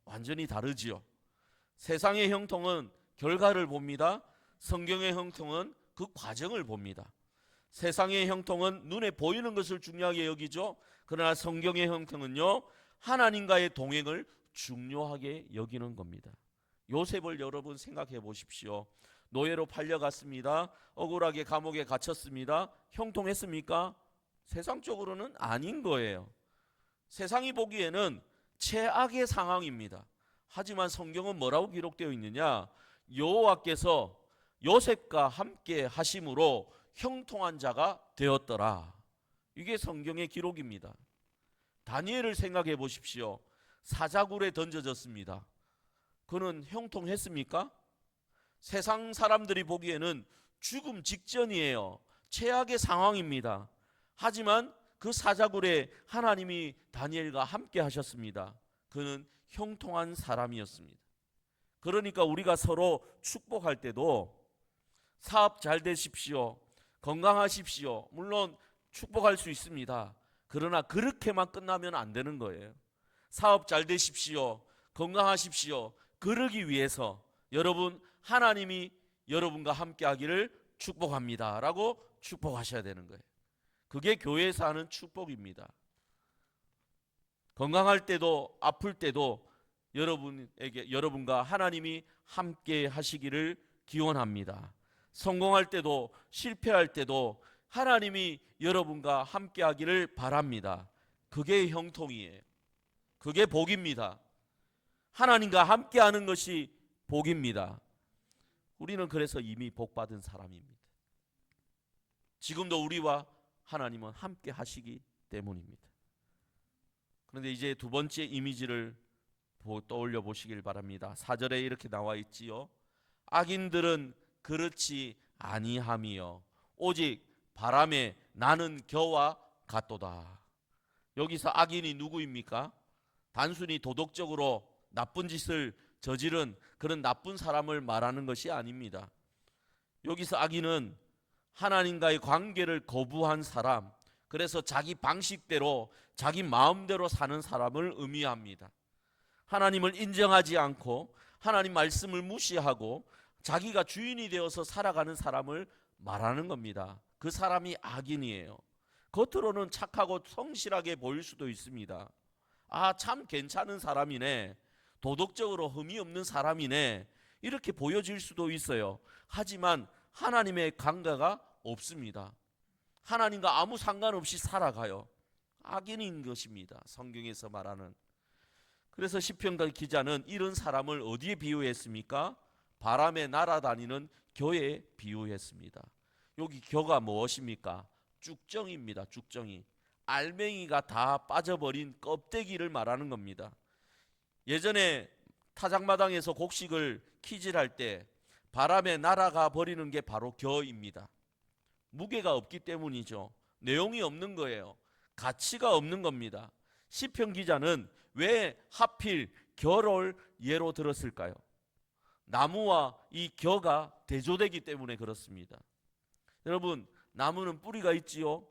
완전히 다르지요. 세상의 형통은 결과를 봅니다. 성경의 형통은 그 과정을 봅니다. 세상의 형통은 눈에 보이는 것을 중요하게 여기죠. 그러나 성경의 형통은요, 하나님과의 동행을 중요하게 여기는 겁니다. 요셉을 여러분 생각해 보십시오. 노예로 팔려갔습니다. 억울하게 감옥에 갇혔습니다. 형통했습니까? 세상적으로는 아닌 거예요. 세상이 보기에는 최악의 상황입니다. 하지만 성경은 뭐라고 기록되어 있느냐? 여호와께서 요셉과 함께 하심으로 형통한 자가 되었더라. 이게 성경의 기록입니다. 다니엘을 생각해 보십시오. 사자굴에 던져졌습니다. 그는 형통했습니까? 세상 사람들이 보기에는 죽음 직전이에요. 최악의 상황입니다. 하지만 그 사자굴에 하나님이 다니엘과 함께 하셨습니다. 그는 형통한 사람이었습니다. 그러니까 우리가 서로 축복할 때도 사업 잘 되십시오, 건강하십시오, 물론 축복할 수 있습니다. 그러나 그렇게만 끝나면 안 되는 거예요. 사업 잘 되십시오, 건강하십시오, 그러기 위해서 여러분, 하나님이 여러분과 함께 하기를 축복합니다 라고 축복하셔야 되는 거예요. 그게 교회에서 하는 축복입니다. 건강할 때도 아플 때도 여러분과 하나님이 함께 하시기를 기원합니다. 성공할 때도 실패할 때도 하나님이 여러분과 함께 하기를 바랍니다. 그게 형통이에요. 그게 복입니다. 하나님과 함께 하는 것이 복입니다. 우리는 그래서 이미 복받은 사람입니다. 지금도 우리와 하나님은 함께 하시기 때문입니다. 그런데 이제 두 번째 이미지를 떠올려 보시길 바랍니다. 4절에 이렇게 나와 있지요. 악인들은 그렇지 아니함이요 오직 바람에 나는 겨와 같도다. 여기서 악인이 누구입니까? 단순히 도덕적으로 나쁜 짓을 저지른 그런 나쁜 사람을 말하는 것이 아닙니다. 여기서 악인은 하나님과의 관계를 거부한 사람, 그래서 자기 방식대로 자기 마음대로 사는 사람을 의미합니다. 하나님을 인정하지 않고 하나님 말씀을 무시하고 자기가 주인이 되어서 살아가는 사람을 말하는 겁니다. 그 사람이 악인이에요. 겉으로는 착하고 성실하게 보일 수도 있습니다. 아, 참 괜찮은 사람이네, 도덕적으로 흠이 없는 사람이네, 이렇게 보여질 수도 있어요. 하지만 하나님의 관계가 없습니다. 하나님과 아무 상관없이 살아가요. 악인인 것입니다, 성경에서 말하는. 그래서 시편가 기자는 이런 사람을 어디에 비유했습니까? 바람에 날아다니는 겨에 비유했습니다. 여기 겨가 무엇입니까? 쭉정이입니다. 쭉정이. 알맹이가 다 빠져버린 껍데기를 말하는 겁니다. 예전에 타작마당에서 곡식을 키질할 때 바람에 날아가 버리는 게 바로 겨입니다. 무게가 없기 때문이죠. 내용이 없는 거예요. 가치가 없는 겁니다. 시편 기자는 왜 하필 겨를 예로 들었을까요? 나무와 이 겨가 대조되기 때문에 그렇습니다. 여러분, 나무는 뿌리가 있지요.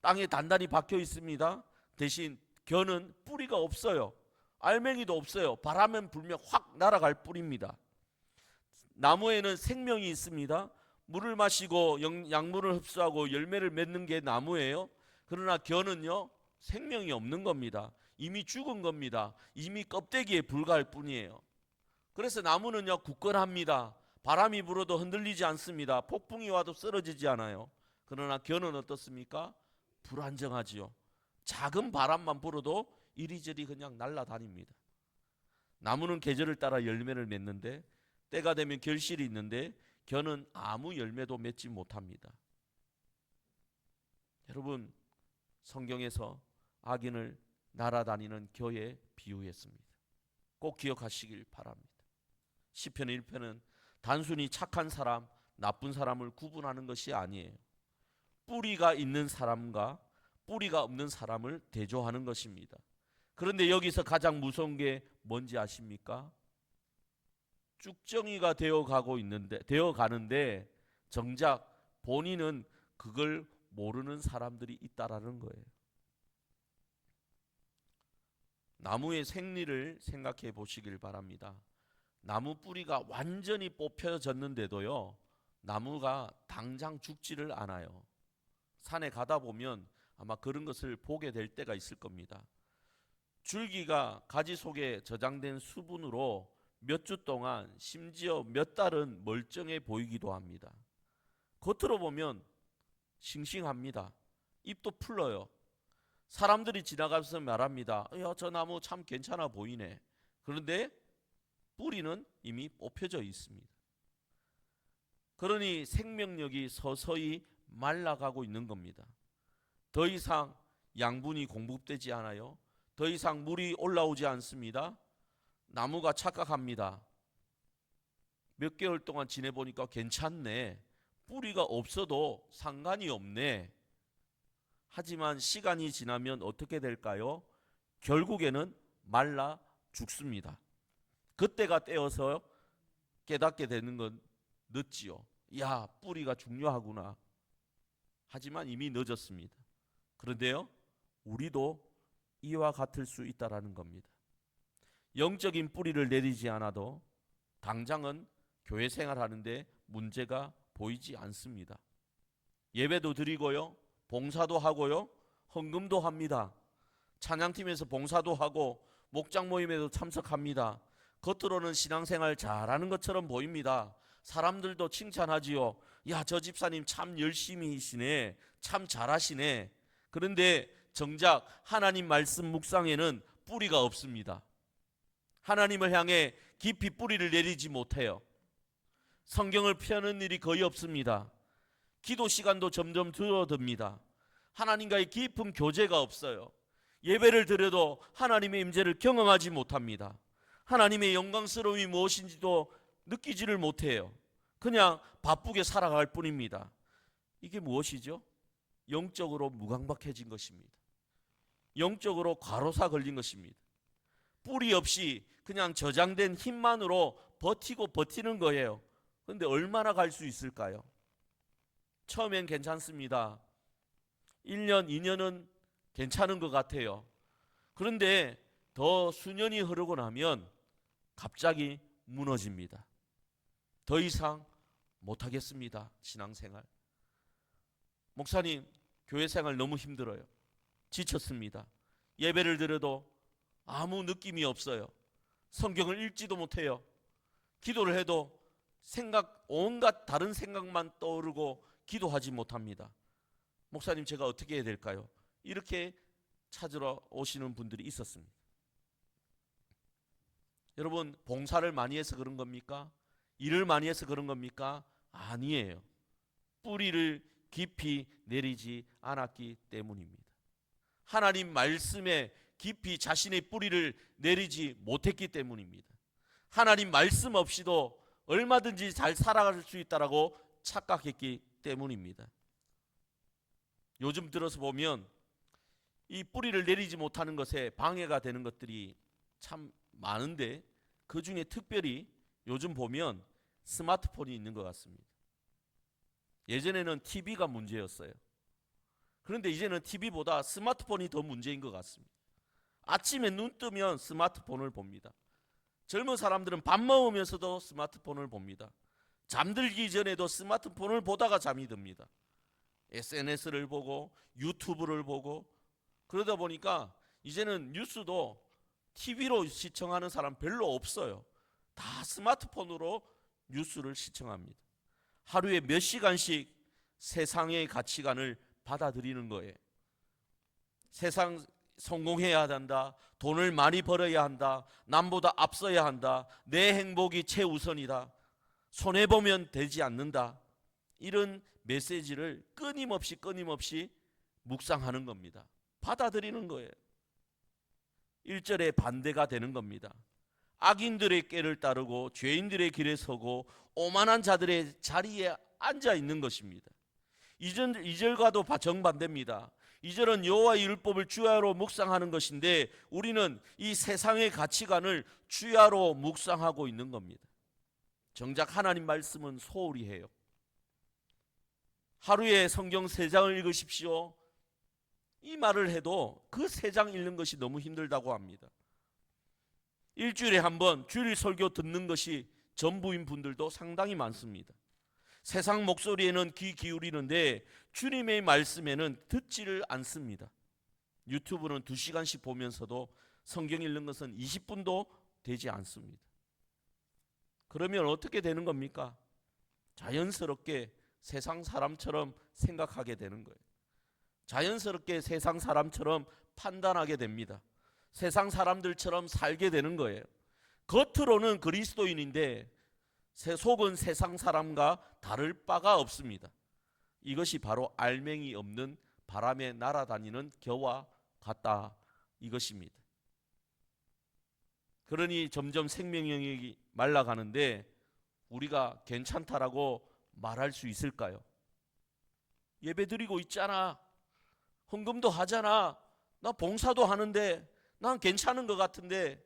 땅에 단단히 박혀 있습니다. 대신 겨는 뿌리가 없어요. 알맹이도 없어요. 바람은 불면 확 날아갈 뿐입니다. 나무에는 생명이 있습니다. 물을 마시고 약물을 흡수하고 열매를 맺는 게 나무예요. 그러나 겨는요, 생명이 없는 겁니다. 이미 죽은 겁니다. 이미 껍데기에 불과할 뿐이에요. 그래서 나무는요, 굳건합니다. 바람이 불어도 흔들리지 않습니다. 폭풍이 와도 쓰러지지 않아요. 그러나 겨는 어떻습니까? 불안정하지요. 작은 바람만 불어도 이리저리 그냥 날아다닙니다. 나무는 계절을 따라 열매를 맺는데 때가 되면 결실이 있는데 겨는 아무 열매도 맺지 못합니다. 여러분, 성경에서 악인을 날아다니는 겨에 비유했습니다. 꼭 기억하시길 바랍니다. 시편 1편은 단순히 착한 사람, 나쁜 사람을 구분하는 것이 아니에요. 뿌리가 있는 사람과 뿌리가 없는 사람을 대조하는 것입니다. 그런데 여기서 가장 무서운 게 뭔지 아십니까? 쭉정이가 되어가는데 정작 본인은 그걸 모르는 사람들이 있다라는 거예요. 나무의 생리를 생각해 보시길 바랍니다. 나무 뿌리가 완전히 뽑혀졌는데도요, 나무가 당장 죽지를 않아요. 산에 가다 보면 아마 그런 것을 보게 될 때가 있을 겁니다. 줄기가 가지 속에 저장된 수분으로 몇 주 동안, 심지어 몇 달은 멀쩡해 보이기도 합니다. 겉으로 보면 싱싱합니다. 잎도 풀러요. 사람들이 지나가면서 말합니다. 야, 저 나무 참 괜찮아 보이네. 그런데 뿌리는 이미 뽑혀져 있습니다. 그러니 생명력이 서서히 말라가고 있는 겁니다. 더 이상 양분이 공급되지 않아요. 더 이상 물이 올라오지 않습니다. 나무가 착각합니다. 몇 개월 동안 지내보니까 괜찮네. 뿌리가 없어도 상관이 없네. 하지만 시간이 지나면 어떻게 될까요? 결국에는 말라 죽습니다. 그때가 떼어서 깨닫게 되는 건 늦지요. 야, 뿌리가 중요하구나. 하지만 이미 늦었습니다. 그런데요, 우리도 이와 같을 수 있다라는 겁니다. 영적인 뿌리를 내리지 않아도 당장은 교회 생활하는데 문제가 보이지 않습니다. 예배도 드리고요, 봉사도 하고요, 헌금도 합니다. 찬양팀에서 봉사도 하고 목장 모임에도 참석합니다. 겉으로는 신앙생활 잘하는 것처럼 보입니다. 사람들도 칭찬하지요. 야, 저 집사님 참 열심히시네, 참 잘하시네. 그런데 정작 하나님 말씀 묵상에는 뿌리가 없습니다. 하나님을 향해 깊이 뿌리를 내리지 못해요. 성경을 펴는 일이 거의 없습니다. 기도 시간도 점점 줄어듭니다. 하나님과의 깊은 교제가 없어요. 예배를 드려도 하나님의 임재를 경험하지 못합니다. 하나님의 영광스러움이 무엇인지도 느끼지를 못해요. 그냥 바쁘게 살아갈 뿐입니다. 이게 무엇이죠? 영적으로 무강박해진 것입니다. 영적으로 과로사 걸린 것입니다. 뿌리 없이 그냥 저장된 힘만으로 버티는 거예요. 그런데 얼마나 갈 수 있을까요? 처음엔 괜찮습니다. 1년, 2년은 괜찮은 것 같아요. 그런데 더 수년이 흐르고 나면 갑자기 무너집니다. 더 이상 못하겠습니다. 신앙생활. 목사님, 교회생활 너무 힘들어요. 지쳤습니다. 예배를 드려도 아무 느낌이 없어요. 성경을 읽지도 못해요. 기도를 해도 온갖 다른 생각만 떠오르고 기도하지 못합니다. 목사님, 제가 어떻게 해야 될까요? 이렇게 찾으러 오시는 분들이 있었습니다. 여러분, 봉사를 많이 해서 그런 겁니까? 일을 많이 해서 그런 겁니까? 아니에요. 뿌리를 깊이 내리지 않았기 때문입니다. 하나님 말씀에 깊이 자신의 뿌리를 내리지 못했기 때문입니다. 하나님 말씀 없이도 얼마든지 잘 살아갈 수 있다라고 착각했기 때문입니다. 요즘 들어서 보면 이 뿌리를 내리지 못하는 것에 방해가 되는 것들이 참 많은데, 그 중에 특별히 요즘 보면 스마트폰이 있는 것 같습니다. 예전에는 TV가 문제였어요. 그런데 이제는 TV보다 스마트폰이 더 문제인 것 같습니다. 아침에 눈 뜨면 스마트폰을 봅니다. 젊은 사람들은 밥 먹으면서도 스마트폰을 봅니다. 잠들기 전에도 스마트폰을 보다가 잠이 듭니다. SNS를 보고 유튜브를 보고, 그러다 보니까 이제는 뉴스도 TV로 시청하는 사람 별로 없어요. 다 스마트폰으로 뉴스를 시청합니다. 하루에 몇 시간씩 세상의 가치관을 받아들이는 거예요. 세상 성공해야 한다, 돈을 많이 벌어야 한다, 남보다 앞서야 한다, 내 행복이 최우선이다, 손해보면 되지 않는다, 이런 메시지를 끊임없이 묵상하는 겁니다. 받아들이는 거예요. 1절에 반대가 되는 겁니다. 악인들의 꾀를 따르고 죄인들의 길에 서고 오만한 자들의 자리에 앉아 있는 것입니다. 2절과도 정반대입니다. 2절은 여호와의 율법을 주야로 묵상하는 것인데, 우리는 이 세상의 가치관을 주야로 묵상하고 있는 겁니다. 정작 하나님 말씀은 소홀히 해요. 하루에 성경 3장을 읽으십시오, 이 말을 해도 그 3장 읽는 것이 너무 힘들다고 합니다. 일주일에 한 번 주일 설교 듣는 것이 전부인 분들도 상당히 많습니다. 세상 목소리에는 귀 기울이는데 주님의 말씀에는 듣지를 않습니다. 유튜브는 2시간씩 보면서도 성경 읽는 것은 20분도 되지 않습니다. 그러면 어떻게 되는 겁니까? 자연스럽게 세상 사람처럼 생각하게 되는 거예요. 자연스럽게 세상 사람처럼 판단하게 됩니다. 세상 사람들처럼 살게 되는 거예요. 겉으로는 그리스도인인데 속은 세상 사람과 다를 바가 없습니다. 이것이 바로 알맹이 없는 바람에 날아다니는 겨와 같다, 이것입니다. 그러니 점점 생명력이 말라가는데 우리가 괜찮다라고 말할 수 있을까요? 예배 드리고 있잖아, 헌금도 하잖아, 나 봉사도 하는데 난 괜찮은 것 같은데.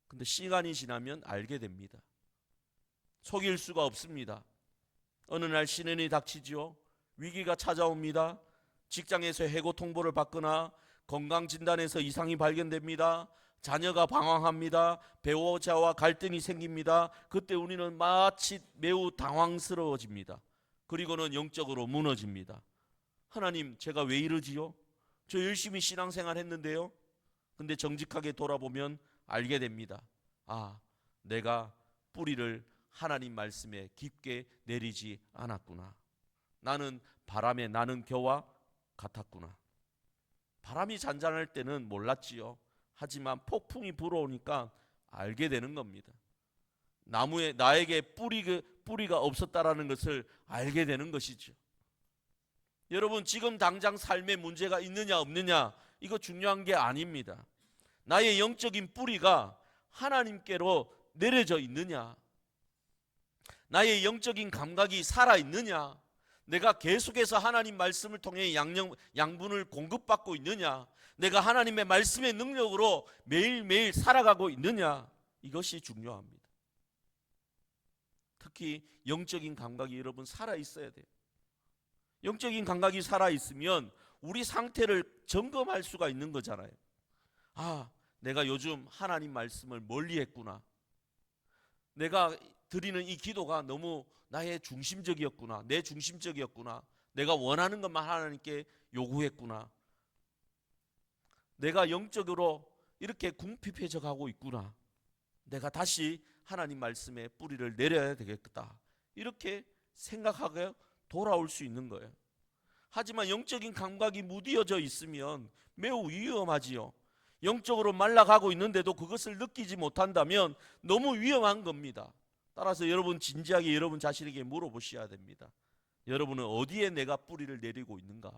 근데 시간이 지나면 알게 됩니다. 속일 수가 없습니다. 어느 날 시련이 닥치지요. 위기가 찾아옵니다. 직장에서 해고 통보를 받거나 건강진단에서 이상이 발견됩니다. 자녀가 방황합니다. 배우자와 갈등이 생깁니다. 그때 우리는 마치 매우 당황스러워집니다. 그리고는 영적으로 무너집니다. 하나님, 제가 왜 이러지요? 저 열심히 신앙생활 했는데요. 근데 정직하게 돌아보면 알게 됩니다. 아, 내가 뿌리를 하나님 말씀에 깊게 내리지 않았구나. 나는 바람에 나는 겨와 같았구나. 바람이 잔잔할 때는 몰랐지요. 하지만 폭풍이 불어오니까 알게 되는 겁니다. 나무에 나에게 뿌리가 없었다라는 것을 알게 되는 것이죠. 여러분, 지금 당장 삶에 문제가 있느냐 없느냐, 이거 중요한 게 아닙니다. 나의 영적인 뿌리가 하나님께로 내려져 있느냐, 나의 영적인 감각이 살아있느냐, 내가 계속해서 하나님 말씀을 통해 양분을 공급받고 있느냐, 내가 하나님의 말씀의 능력으로 매일매일 살아가고 있느냐, 이것이 중요합니다. 특히 영적인 감각이 여러분 살아있어야 돼요. 영적인 감각이 살아있으면 우리 상태를 점검할 수가 있는 거잖아요. 아, 내가 요즘 하나님 말씀을 멀리했구나. 내가 드리는 이 기도가 너무 나의 중심적이었구나. 내 중심적이었구나. 내가 원하는 것만 하나님께 요구했구나. 내가 영적으로 이렇게 궁핍해져 가고 있구나. 내가 다시 하나님 말씀에 뿌리를 내려야 되겠다. 이렇게 생각하고 돌아올 수 있는 거예요. 하지만 영적인 감각이 무디어져 있으면 매우 위험하지요. 영적으로 말라가고 있는데도 그것을 느끼지 못한다면 너무 위험한 겁니다. 따라서 여러분 진지하게 여러분 자신에게 물어보셔야 됩니다. 여러분은 어디에 내가 뿌리를 내리고 있는가?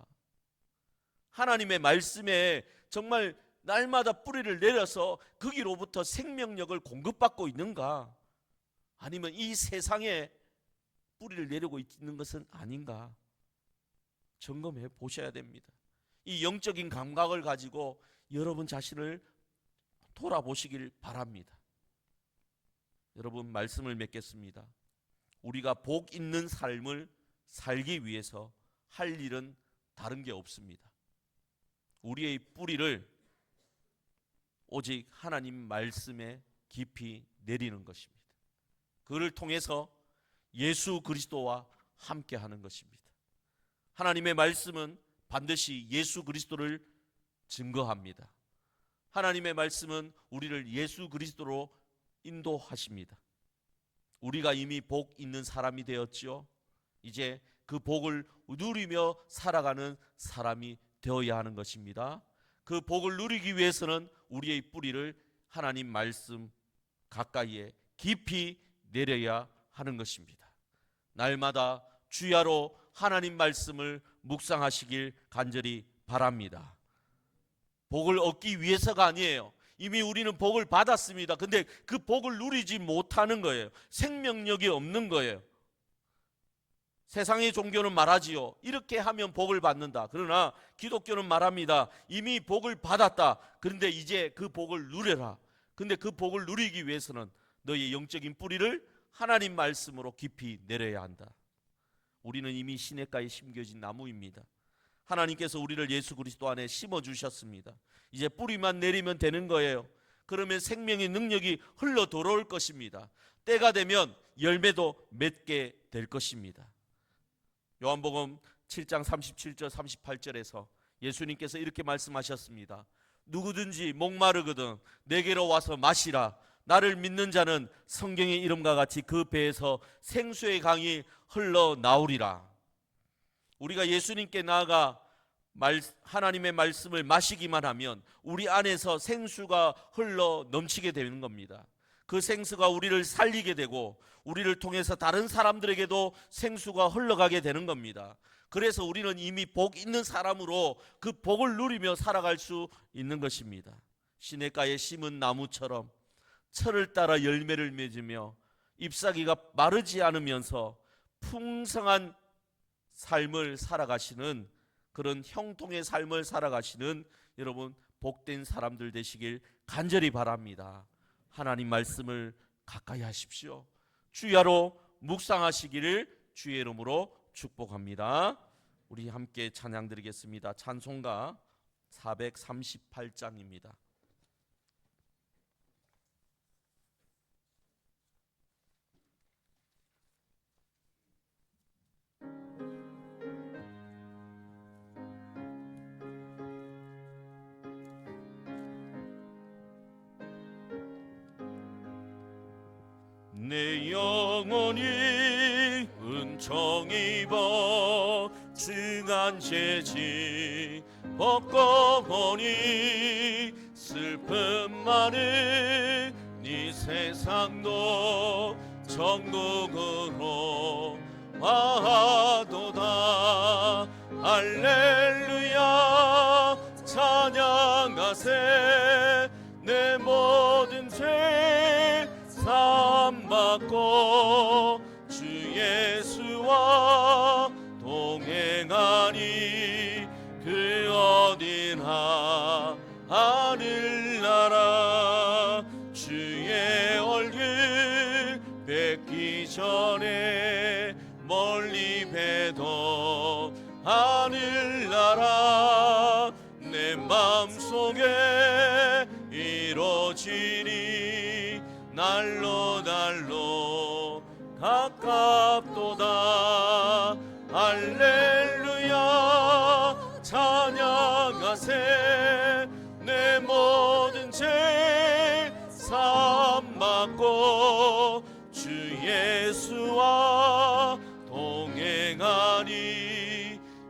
하나님의 말씀에 정말 날마다 뿌리를 내려서 거기로부터 생명력을 공급받고 있는가? 아니면 이 세상에 뿌리를 내리고 있는 것은 아닌가? 점검해 보셔야 됩니다. 이 영적인 감각을 가지고 여러분 자신을 돌아보시길 바랍니다. 여러분 말씀을 맺겠습니다. 우리가 복 있는 삶을 살기 위해서 할 일은 다른 게 없습니다. 우리의 뿌리를 오직 하나님 말씀에 깊이 내리는 것입니다. 그를 통해서 예수 그리스도와 함께 하는 것입니다. 하나님의 말씀은 반드시 예수 그리스도를 증거합니다. 하나님의 말씀은 우리를 예수 그리스도로 인도하십니다. 우리가 이미 복 있는 사람이 되었지요. 이제 그 복을 누리며 살아가는 사람이 되어야 하는 것입니다. 그 복을 누리기 위해서는 우리의 뿌리를 하나님 말씀 가까이에 깊이 내려야 하는 것입니다. 날마다 주야로 하나님 말씀을 묵상하시길 간절히 바랍니다. 복을 얻기 위해서가 아니에요. 이미 우리는 복을 받았습니다. 근데 그 복을 누리지 못하는 거예요. 생명력이 없는 거예요. 세상의 종교는 말하지요. 이렇게 하면 복을 받는다. 그러나 기독교는 말합니다. 이미 복을 받았다. 그런데 이제 그 복을 누려라. 근데 그 복을 누리기 위해서는 너의 영적인 뿌리를 하나님 말씀으로 깊이 내려야 한다. 우리는 이미 시냇가에 심겨진 나무입니다. 하나님께서 우리를 예수 그리스도 안에 심어주셨습니다. 이제 뿌리만 내리면 되는 거예요. 그러면 생명의 능력이 흘러 들어올 것입니다. 때가 되면 열매도 맺게 될 것입니다. 요한복음 7장 37절 38절에서 예수님께서 이렇게 말씀하셨습니다. 누구든지 목마르거든 내게로 와서 마시라. 나를 믿는 자는 성경의 이름과 같이 그 배에서 생수의 강이 흘러나오리라. 우리가 예수님께 나아가 하나님의 말씀을 마시기만 하면 우리 안에서 생수가 흘러 넘치게 되는 겁니다. 그 생수가 우리를 살리게 되고 우리를 통해서 다른 사람들에게도 생수가 흘러가게 되는 겁니다. 그래서 우리는 이미 복 있는 사람으로 그 복을 누리며 살아갈 수 있는 것입니다. 시냇가에 심은 나무처럼 철을 따라 열매를 맺으며 잎사귀가 마르지 않으면서 풍성한 삶을 살아가시는 그런 형통의 삶을 살아가시는 여러분 복된 사람들 되시길 간절히 바랍니다. 하나님 말씀을 가까이 하십시오. 주야로 묵상하시기를 주의 이름으로 축복합니다. 우리 함께 찬양 드리겠습니다. 찬송가 438장입니다. 내 영혼이 은총 입어 증한 죄지 벗고 보니 슬픔 많은 이 세상도 천국으로 와도다. 할렐루야 찬양하세. 내 모든 죄 사함받고 주 예수와 동행하니 그 어디나 하늘나라 주의 얼굴 뵙기 전에 멀리 뵈도 하늘나라 내 마음속에 이루어지니 날로 날로 가깝도다. 할렐루야 찬양하세. 내 모든 죄 사함받고 주 예수와 동행하니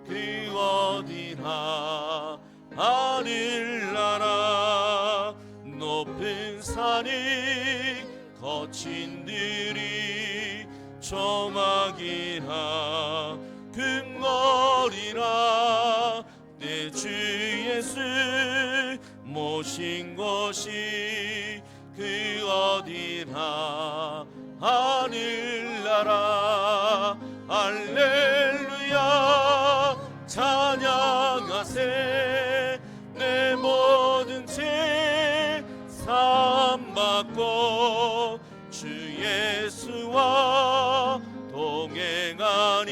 그 어디나 하늘나라 높은 산이 거친 들이 조막이나 금거리나 내 주 예수 모신 곳이 그 어디나 하늘나라. 할렐루야 찬양하세. 내 모든 죄 사함받고 주 예수와 동행하니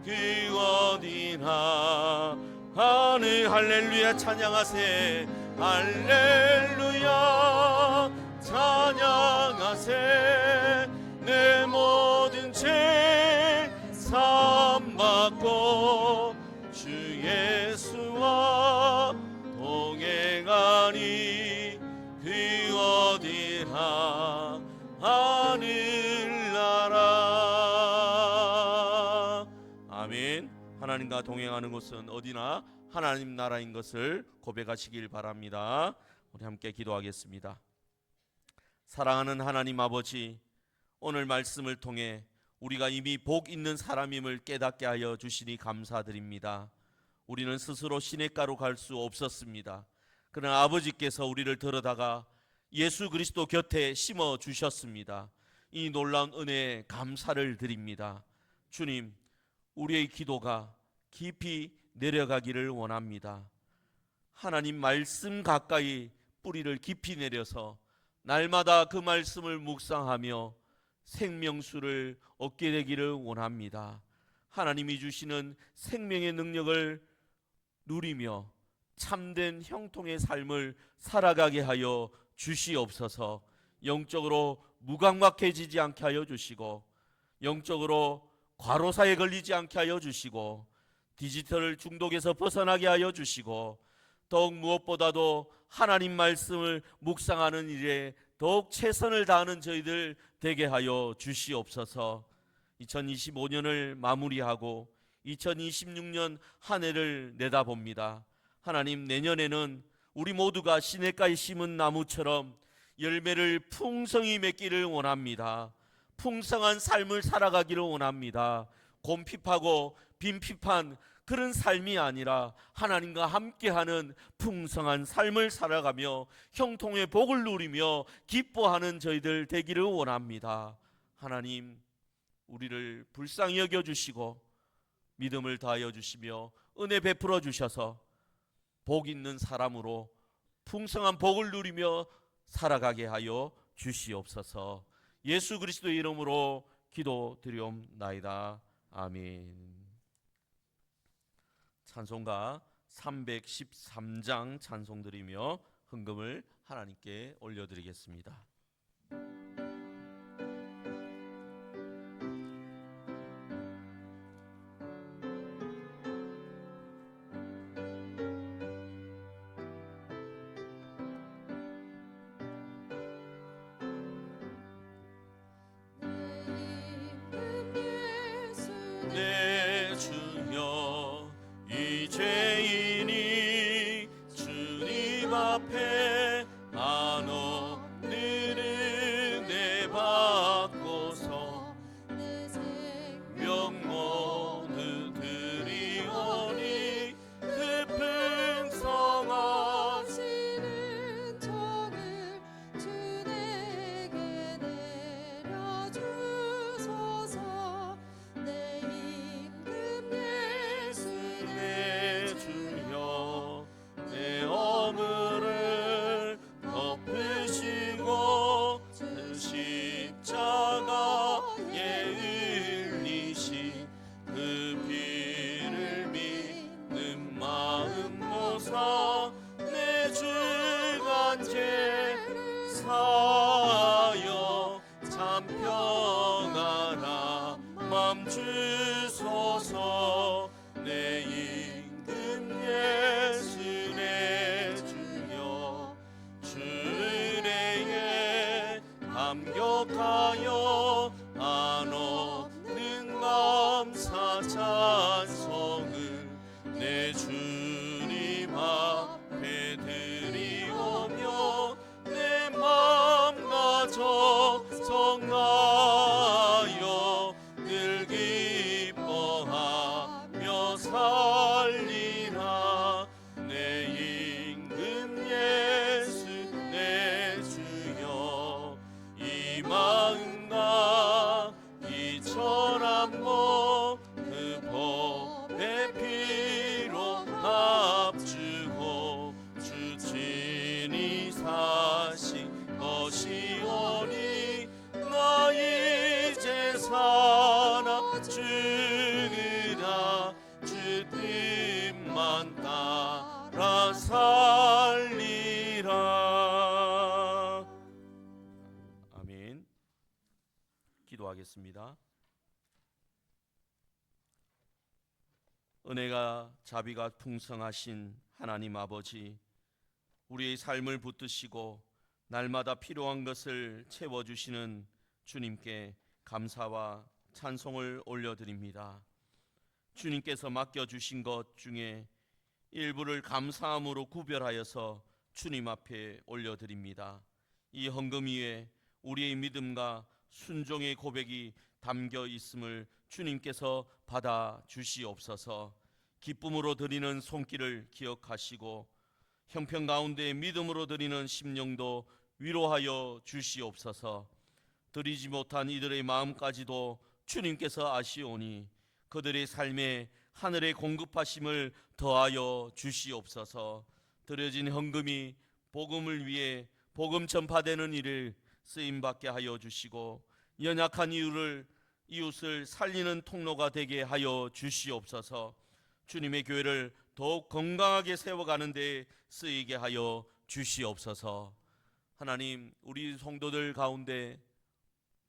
그 어디나 하늘. 할렐루야 찬양하세. 할렐루야 찬양하세. 내 모든 죄 사함받고 주 예수와 동행하니 그 어디나 하늘나라. 아멘. 하나님과 동행하는 곳은 어디나 하나님 나라인 것을 고백하시길 바랍니다. 우리 함께 기도하겠습니다. 사랑하는 하나님 아버지, 오늘 말씀을 통해 우리가 이미 복 있는 사람임을 깨닫게 하여 주시니 감사드립니다. 우리는 스스로 시냇가로 갈 수 없었습니다. 그러나 아버지께서 우리를 데려다가 예수 그리스도 곁에 심어 주셨습니다. 이 놀라운 은혜에 감사를 드립니다. 주님, 우리의 기도가 깊이 내려가기를 원합니다. 하나님 말씀 가까이 뿌리를 깊이 내려서 날마다 그 말씀을 묵상하며 생명수를 얻게 되기를 원합니다. 하나님이 주시는 생명의 능력을 누리며 참된 형통의 삶을 살아가게 하여 주시옵소서. 영적으로 무감각해지지 않게 하여 주시고, 영적으로 과로사에 걸리지 않게 하여 주시고, 디지털 중독에서 벗어나게 하여 주시고, 더욱 무엇보다도 하나님 말씀을 묵상하는 일에 더욱 최선을 다하는 저희들 되게 하여 주시옵소서. 2025년을 마무리하고 2026년 한 해를 내다봅니다. 하나님, 내년에는 우리 모두가 시냇가에 심은 나무처럼 열매를 풍성히 맺기를 원합니다. 풍성한 삶을 살아가기를 원합니다. 곰핍하고 빈핍한 그런 삶이 아니라 하나님과 함께하는 풍성한 삶을 살아가며 형통의 복을 누리며 기뻐하는 저희들 되기를 원합니다. 하나님, 우리를 불쌍히 여겨주시고 믿음을 다하여 주시며 은혜 베풀어 주셔서 복 있는 사람으로 풍성한 복을 누리며 살아가게 하여 주시옵소서. 예수 그리스도의 이름으로 기도드리옵나이다. 아멘. 찬송가 313장 찬송드리며 헌금을 하나님께 올려드리겠습니다. 내 주여, 이 죄인이 주님 앞에 안 오늘은 내 받고서 생명 모두 드리오니 깊은 성하시는 정을 주 내게 내려주소서. 내 임금 주님 앞에 드리오며 내 맘과 정성하여 늘 기뻐하며 살리라. 내 임금 예수 내 주여 이 마음과 이 천한 몸 그 법의 피로 합주고 주 친히 사신 것이오니 나 이제 사나 죽으라 주 뜻만 따라 살리라. 아멘. 기도하겠습니다. 은혜가 자비가 풍성하신 하나님 아버지, 우리의 삶을 붙드시고 날마다 필요한 것을 채워주시는 주님께 감사와 찬송을 올려드립니다. 주님께서 맡겨주신 것 중에 일부를 감사함으로 구별하여서 주님 앞에 올려드립니다. 이 헌금 위에 우리의 믿음과 순종의 고백이 담겨 있음을 주님께서 받아 주시옵소서. 기쁨으로 드리는 손길을 기억하시고 형편 가운데 믿음으로 드리는 심령도 위로하여 주시옵소서. 드리지 못한 이들의 마음까지도 주님께서 아시오니 그들의 삶에 하늘의 공급하심을 더하여 주시옵소서. 드려진 헌금이 복음을 위해 복음 전파되는 일을 쓰임받게 하여 주시고 연약한 이웃을 살리는 통로가 되게 하여 주시옵소서. 주님의 교회를 더욱 건강하게 세워가는 데 쓰이게 하여 주시옵소서. 하나님, 우리 성도들 가운데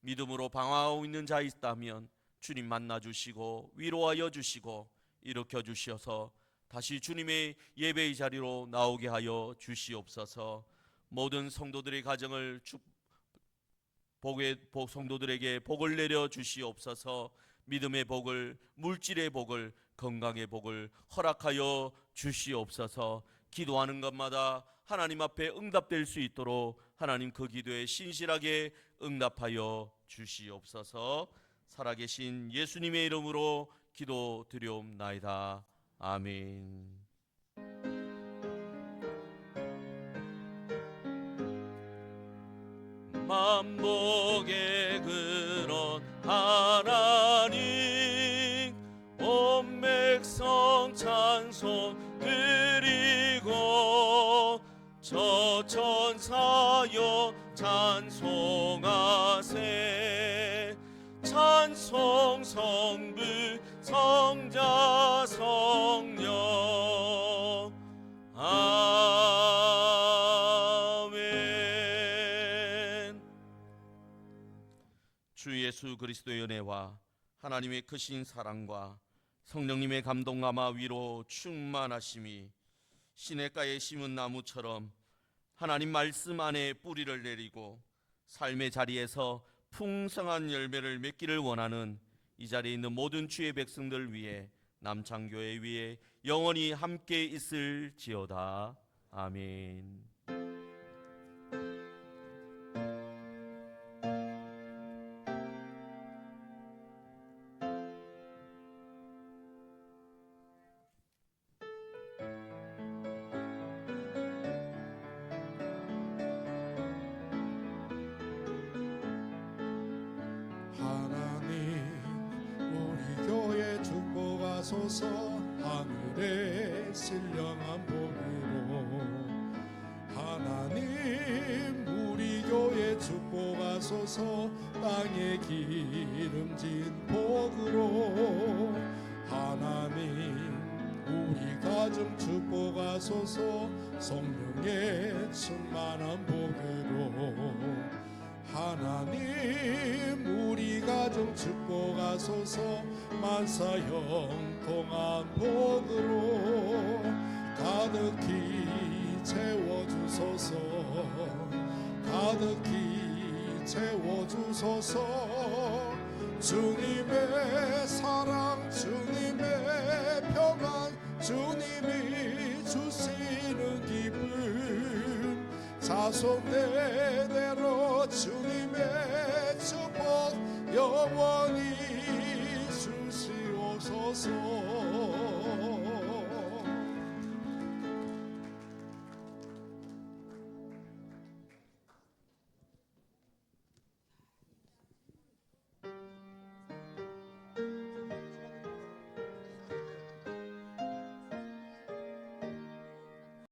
믿음으로 방황하고 있는 자 있다면 주님 만나 주시고 위로하여 주시고 일으켜 주셔서 다시 주님의 예배의 자리로 나오게 하여 주시옵소서. 모든 성도들의 가정을 성도들에게 복을 내려 주시옵소서. 믿음의 복을, 물질의 복을, 건강의 복을 허락하여 주시옵소서. 기도하는 것마다 하나님 앞에 응답될 수 있도록 하나님 그 기도에 신실하게 응답하여 주시옵소서. 살아계신 예수님의 이름으로 기도드리옵나이다. 아멘. 만복의 그런 하나님 온 백성 찬송 드리고 저 천사여 찬송하세. 찬송 성부 성자 성령 아멘. 주 예수 그리스도의 은혜와 하나님의 크신 사랑과 성령님의 감동감화 위로 충만하심이 시냇가에 심은 나무처럼 하나님 말씀 안에 뿌리를 내리고 삶의 자리에서 풍성한 열매를 맺기를 원하는 이 자리에 있는 모든 주의 백성들 위해 남창교회 위에 영원히 함께 있을지어다. 아멘. 하소서. 하늘의 신령한 복으로 하나님 우리 교회 축복하소서. 땅에 기름진 복으로 하나님 우리 가정 축복하소서. 성령의 충만한 복으로 하나님 우리 가정 축복하소서. 만사 형통한 복으로 가득히 채워주소서. 가득히 채워주소서. 주님의 사랑 주님의 평안 주님의 주님이 주시는 기쁨 자손 대대로 주님의 축복 영원히 주시옵소서.